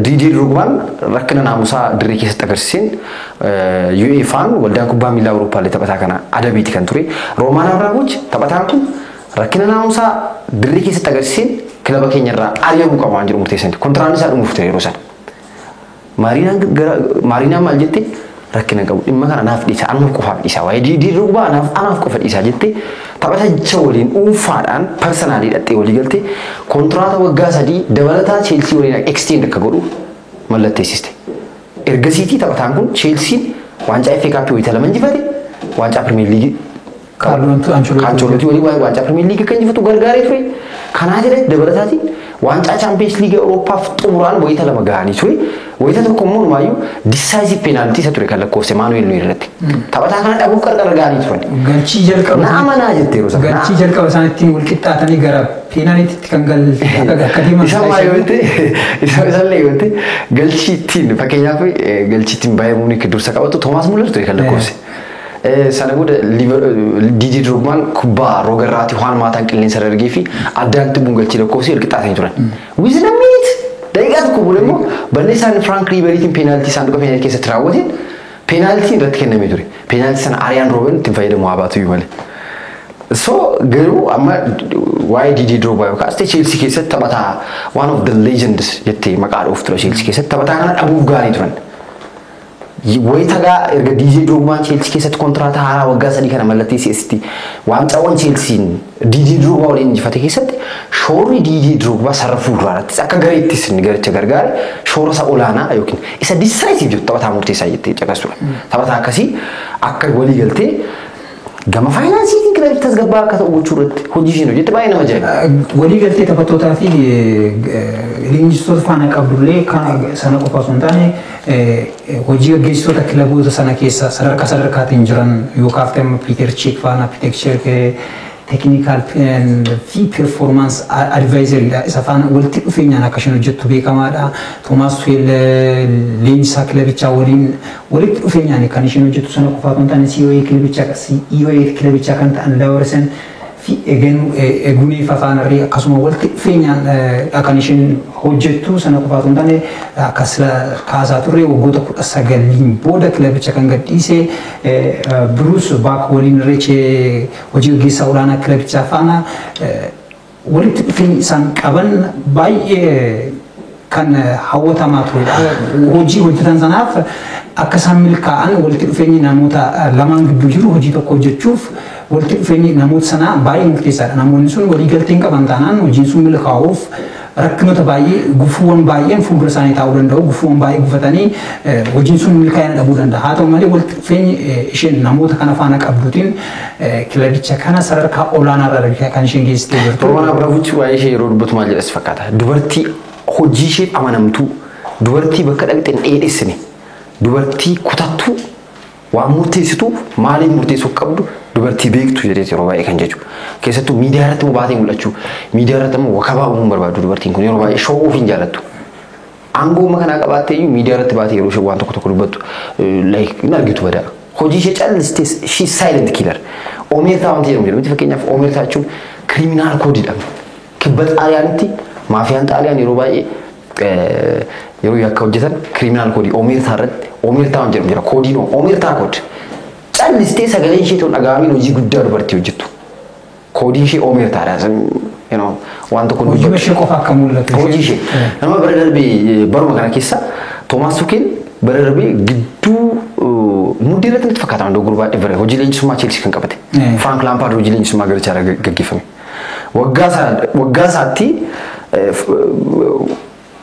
Didier Drogbaan rakkina naamusaa dirree keessatti agarsiiseen UEFA'n waldaan kubbaa miilaa Awurooppaa illee taphataa kana adabeeti kan ture. Roman Abramovich taphataan kun rakkina naamusaa dirree keessatti agarsiiseen kilaba keenyarraa ari'amuu qaba waan jedhu murteessan. Kontiraan isaa dhumuuf ture yeroo sana. Maariinaan maal jette rakkina qabu dhimma kana naaf dhiisa anaaf qofaaf dhiisa waa'ee Didier Drogbaa anaaf qofa dhiisa jette taphaticha waliin dhuunfaadhaan personaalii dhattee walii galte kontiraata waggaa 3 dabalataa Chelsea waliin extend akka godhu mallatteessiste. ergasiti taphataan kun Chelsea waancaa FA Cup wayita lama injifate waancaa Premier League Ancelotti wali waancaa Premier League kan injifatu gargaaree ture kanaa jedhe dabalataati waancaa Champions League Euroopaaf xumuraan wayita lama gahanii ture wayita tokko immoo maayyuu decisive penalty isa ture kan lakkoofse Manuel Neuer irratti taphataa kana dhabuuf qarqara gahanii turan galchii jalqaba naamanaa jettee rosa galchii jalqaba isaaniitiin wal qixxaatanii gara penalty kan akka diimaa isa maayyoote isa leeyote galchiitiin fakkeenyaaf galchiitiin Bayern Munich dursa qabatu Thomas Muller ture kan lakkoofse sana booda Didier Drogba kubbaa rogarraati waan maataan qilleensa dargee fi addaan tibbuun galchii lakkoofse erqixaatanii turan within a minute daqiiqaa tokko booda immoo balleessaan Frank Riberytiin penaltii saanduqa penaltii keessatti raawwateen penaltii irratti kennamee ture penaltii sana Arjen Robben ittiin fayyadamu habaatu iyyuu malee so garuu amma waa'ee Didier Drogba yookaan Chelsea keessatti taphataa one of the legends jettee maqaa dhoof ture Chelsea keessatti taphataa kana dhabuuf gaarii turan wayitagaa erga Didier Drogba Chelsea keessatti kontiraataa haaraa waggaa 3 kana mallatteessee waancawwan Chelsea Didier Drogba waliin injifate keessatti shoorri Didier Drogba sararfuu duraatti akka gareettis inni garicha gargaare shoora isa olaanaa yookiin isa decisive jettu taphataa murteessaa jettee caqasudha taphataa akkasii akka walii galtee gama faayinaansiitiin kilabii tasgabbaa akka ta'u gochuu irratti hojii isheen hojjette baay'ee nama ajaa'iba walii galtee taphattootaa fi leenjistoota faana qabdullee kan sana qofa osoo hin taane hojii gaggeessitoota kilaboota sana keessa sadarkaatiin jiran yoo kaafte Peter Cech faana Peter Cech technical fi performance advisory da isa faana walitti dhufeenyaan akka isheen hojjettu beekamaadha Thomas Tuchel leenjisaa kilabichaa waliin walitti dhufeenyaan kan isheen hojjettu sana qofa osoo hin taane CEO kilabichaa kan ta'an Laursen fi eeguni fafaana ri akkasuma walitti dhufeenyaan kan isheen hojjettu sana qofa osoo hin taane akkas kaasaa turre waggoota 19 booda kilabicha kan gadhiise Bruce Baak waliin reechee hojii gaggeessaa olaanaa kilabichaa faana walitti dhufeenyi isaan qaban baay'ee kan hawwatamaa turedha hojii hojjetan sanaaf akka isaan milkaa'an walitti dhufeenyi namoota lamaan gidduu jiru hojii tokko hojjechuuf walitti dhufeenyi namoota sanaa baay'ee murteessaadha namoonni sun walii galteen qaban taanaan hojiin sun milkaa'uuf rakkinoota baay'ee gufuuwwan baay'een fuuldura isaanii taa'uu danda'u gufuuwwan baay'ee gufatanii hojiin sun milkaa'ina dhabuu danda'a haa ta'u malee walitti dhufeenyi isheen namoota kana faana qabduutiin kilabicha kana sadarkaa olaanaarra kan isheen geessitee jirtu. Roman Abramovich waa'ee ishee yeroo dubbatu maal jedhas fakkaata dubartii hojii isheef amanamtuu dubartii bakka dhaqxeen dheedhessine dubartii kutattuu waan murteessitu maaliif murteessuu qabdu dubartii beektu jedhee yeroo baay'ee kan jechu keessattuu miidiyaa irratti baatee mul'achuu miidiyaa irratti immoo wakabaa uumuun barbaadu dubartiin kun yeroo baay'ee showuu hin jaalattu aangooma kanaa qabaattee iyyuu miidiyaa irratti baatee yeroo ishee waan tokko dubbattu like hin argitu badaa hojii ishee callistee she silent killer omeertaa wanti jedhamu jedhamti fakkeenyaaf omeertaa jechuun kiriminaal koodiidha kibba xaaliyaanitti maafiyaan xaaliyaan yeroo baay'ee yeroo yakka hojjetan kiriminaal koodii omeertaa irratti omeertaa waan jedhamu jira koodiin omeertaa koodi callistee sagaleen ishee ta'uun dhaga'amiin hojii guddaa dubartii hojjettu koodiin ishee omeertaadha waan tokko hojii ishee qofa akka mul'atu hojii ishee nama bara darbee baruma kana keessa Thomas Tuchel bara darbee gidduu mudii irratti natti fakkaata waan dogoggora baay'ee bara hojii leenjisummaa Chelsea kan qabate Frank Lampard hojii leenjisummaa garichaa gaggeeffame waggaa isaatti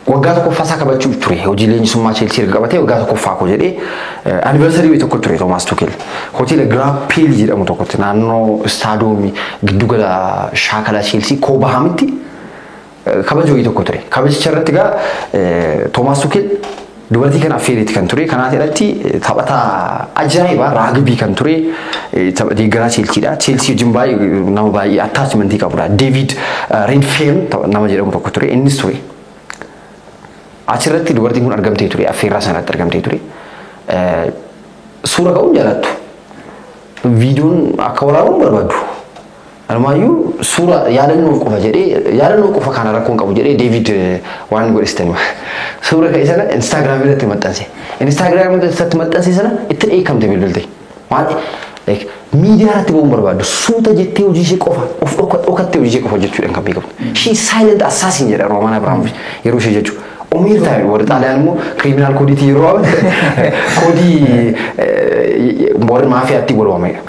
waggaa tokkoffaa isaa kabajuu ture hojii leenjisummaa Chelsea erga qabatee waggaa tokkoffaa koo jedhee anniversary wayii tokko ture Thomas Tuchel hoteela Grand Pearl jedhamu tokkotti naannoo staadoomii giddugala shaakala Chelsea Koobahamitti kabajuu wayii tokko ture kabajicha irratti gaa Thomas Tuchel dubartii kana affeereetti kan ture kanaaf irratti taphataa ajaa'ibaa raagbii kan ture deeggaraa Chelseadha Chelsea wajjin baay'ee nama baay'ee attachmentii qabudha David Redfern nama jedhamu tokko ture innis ture achirratti dubartiin kun argamtee ture affeerraa sanatti argamtee ture suura ka'uun jaalattu viidiyoon akka waraabuun barbaadu almaayyuu suura yaadannoo qofa jedhee yaadannoo qofa kana rakkoon qabu jedhee David waan godhistani suura ka'e sana Instagram irratti maxxanse Instagram irratti maxxanse sana itti dheekkamte bilbilte waan miidiyaa irratti ba'uun barbaadu suuta jettee hojii ishee qofa of dhokattee hojii ishee qofa jechuudhaan kan beekamtu she silent assassin jedha Roman Abramovich yeroo ishee jechuudha omeertaa warri xaaliyaan immoo kiriminaal koodiitii yeroo koodii warri maafiyaatti walwaamedha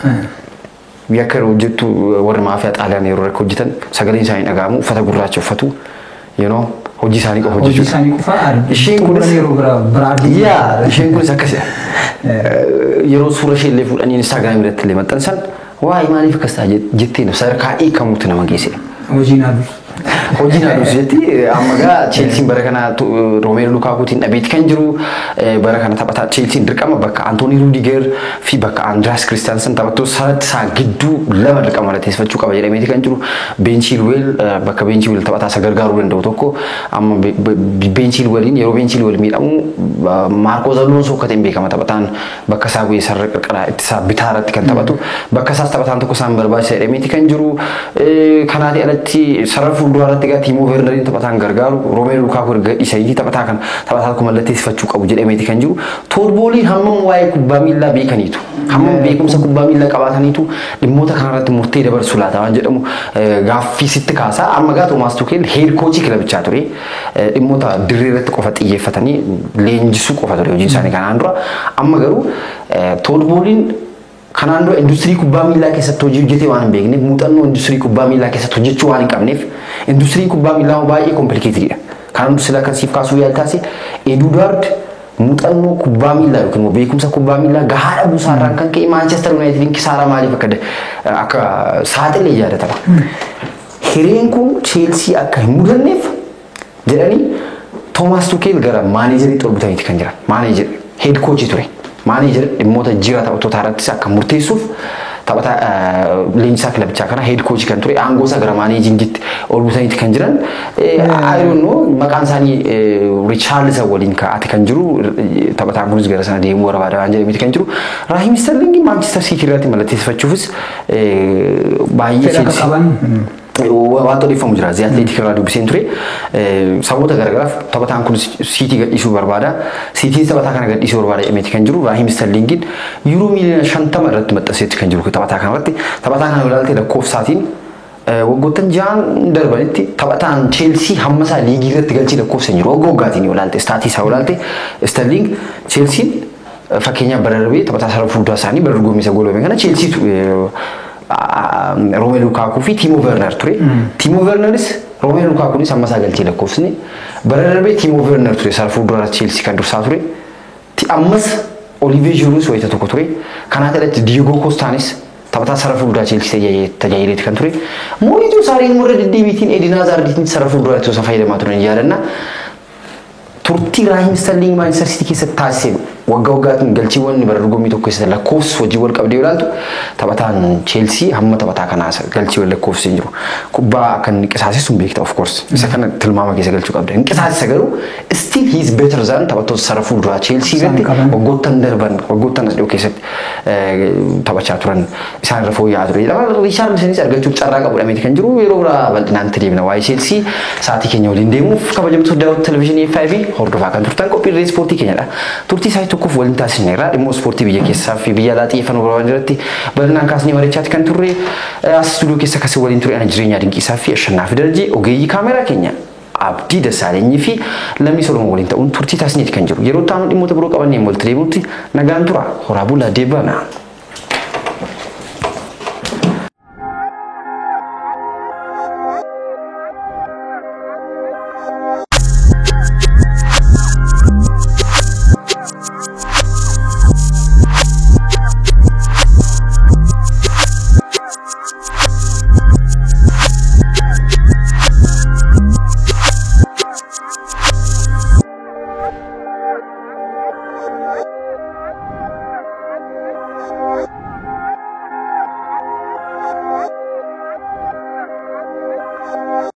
yakka hojjettu warri maafiyaa xaaliyaan yeroo rakka hojjetan sagaleen isaanii dhaga'amu uffata gurraacha uffatu hojii isaanii qofa hojii jechuudha. isaanii qofa Isheen kunis yeroo biraa yaa isheen kunis akkasii yeroo suura ishee illee fuudhanii Instagram irratti illee maxxansan waa'ee maaliif akkas ta'a jettee sadarkaa eegamuutti nama geesse. hojiin aduu. Hojiin adus jetti amma gaa Chelsea bara kana Romelu Lukakuutiin dhabeetti kan jiru bara kana taphataa Chelsea dirqama bakka Anthony Rudiger fi bakka Andreas Christensen taphattoota sanatti isaa gidduu lama dirqama lateessifachuu qaba jedhameeti kan jiru Ben Chilwell bakka Ben Chilwell taphataa isa gargaaruu danda'u tokko amma Ben Chilwelliin yeroo Ben Chilwell miidhamu Marcos Alonso akkatiin beekama taphataan bakka isaa bu'ee sarara qarqara ittisaa bitaa irratti kan taphatu bakka isaas taphataan tokko isaan barbaachisa jedhameeti kan jiru kanaati alatti sarara fuuldura irratti gaa Timo Wernerin taphataan gargaaru Romelu Lukaku isaanii taphataa kan taphataa kuma lateessifachuu qabu jedhameeti kan jiru Todd Boehly hammam waa'ee kubbaa miilaa beekaniitu hammam beekumsa kubbaa miilaa qabaataniitu dhimmoota kanarratti murtee dabarsuu laata waan jedhamu gaaffii sitti kaasaa amma gaa Thomas Tuchel head coach kilabichaa ture dhimmoota dirree irratti qofa xiyyeeffatanii leenjisuu qofa ture hojiin isaanii kanaan dura amma garuu Todd Boehly'n kanaan dura industirii kubbaa miilaa keessatti hojii hojjetee waan hin beekneef muuxannoo industirii kubbaa miilaa keessatti hojjechuu waan hin qabneef industiriin kubbaa miilaa baay'ee komplikeetidha. Kanaan dura sila kan siif kaasuu yaaltaase Eduard muuxannoo kubbaa miilaa yookiin immoo beekumsa kubbaa miilaa gahaadha buusaarraan kan ka'e Manchester United kisaaraa maaliif akka saaxilee yaadatama. Hireen kun Chelsea akka hin mudanneef jedhanii Thomas Tuchel gara maaneejarii xorbutaniiti kan jiran. Maaneejarii head coach ture. Maaneejar dhimmoota jira taphattoota irrattis akka murteessuuf taphataa leenjisaa kilabichaa kana head coach kan ture aangoo isaa gara maaneejingitti ol butaniiti kan jiran I don't know maqaan isaanii Richarlison waliin kaa'ate kan jiru taphataan kunis gara sana deemuu barbaada waan jedhameeti kan jiru Raheem Sterling Manchester City irratti mallatteessifachuufis baay'ee Chelsea waan odeeffamu jira zi Atletic irraa dubbiseen ture sababoota garagaraaf taphataan kun City gadhiisuu barbaada City taphataa kana gadhiisuu barbaada jedhameeti kan jiru Raheem Sterlingin euro miliyoona 50 irratti maxxanseetti kan jiru taphataa kanarratti taphataa kana ilaalte lakkoofsaatiin waggoottan ja'an darbanitti taphataan Chelsea hamma isaa liigii irratti galchee lakkoofsan jiru waggaatiin ilaalte staatii isaa ilaalte Sterling Chelsea fakkeenyaaf bara darbee taphataa sarara fuulduraa isaanii bara dorgommii goolame kana Chelsea Romelu Lukaku fi Timo Werner ture. Timo Werneris Romelu Lukaku sama isaa galchee lakkoofsni bara darbee Timo Werner ture sarara fuulduraa Chelsea kan dursaa ture. Ammas Olivier Giroud wayita tokko ture. Kanaaf irratti Diego Costanis taphataa sarara fuulduraa Chelsea tajaajileeti kan ture. Mourinho Sarriin warra deddeebiitiin Eden Hazardiitiin sarara fuulduraa osoo fayyadamaa turan yaadanna. Turtii Raheem Sterling Manchester City keessatti taasise waggaatiin galchiiwwan bara dorgommii tokko keessatti lakkoofsa hojii wal qabdee ilaaltu taphataan Chelsea hamma taphataa kanaas galchiiwwan lakkoofsi jiru. Kubbaa akka inni qisaasessu beekta of course. Isa kana tilmaama keessa galchuu qabda. Inni qisaasessa garuu still he is better than taphattoota sarara fuulduraa Chelsea irratti waggoottan darban waggoottan as dhiyoo keessatti taphachaa turan isaan irra fooyya'aa ture. Richarlisonis argachuuf carraa qabu dhameeti kan jiru yeroo biraa bal'inaan deemna waa'ee Chelsea sa'aatii keenya waliin deemuuf kabajamtoota daawwattoota televezyiinii FIV hordofaa kan turtan qophii ispoortii keenyadha. Turtii isaa tokkoof waliin taasisneerra dhimma ispoortii biyya keessaa fi biyya alaa xiyyeeffannoo barbaadan irratti bal'inaan kaasnee mari'achaati kan turre as istuudiyoo keessa kasii waliin ture ana jireenyaa dinqiisaa fi Ashannaafi Darajee ogeeyyii kaameraa keenya Abdii Dasaaleenyii fi Lammii Solomoon waliin ta'uun turtii taasisneeti kan jiru. Yeroo ta'an dhimmoota biroo qabannee walitti deebinutti nagaan tura horaa bulaa deebana.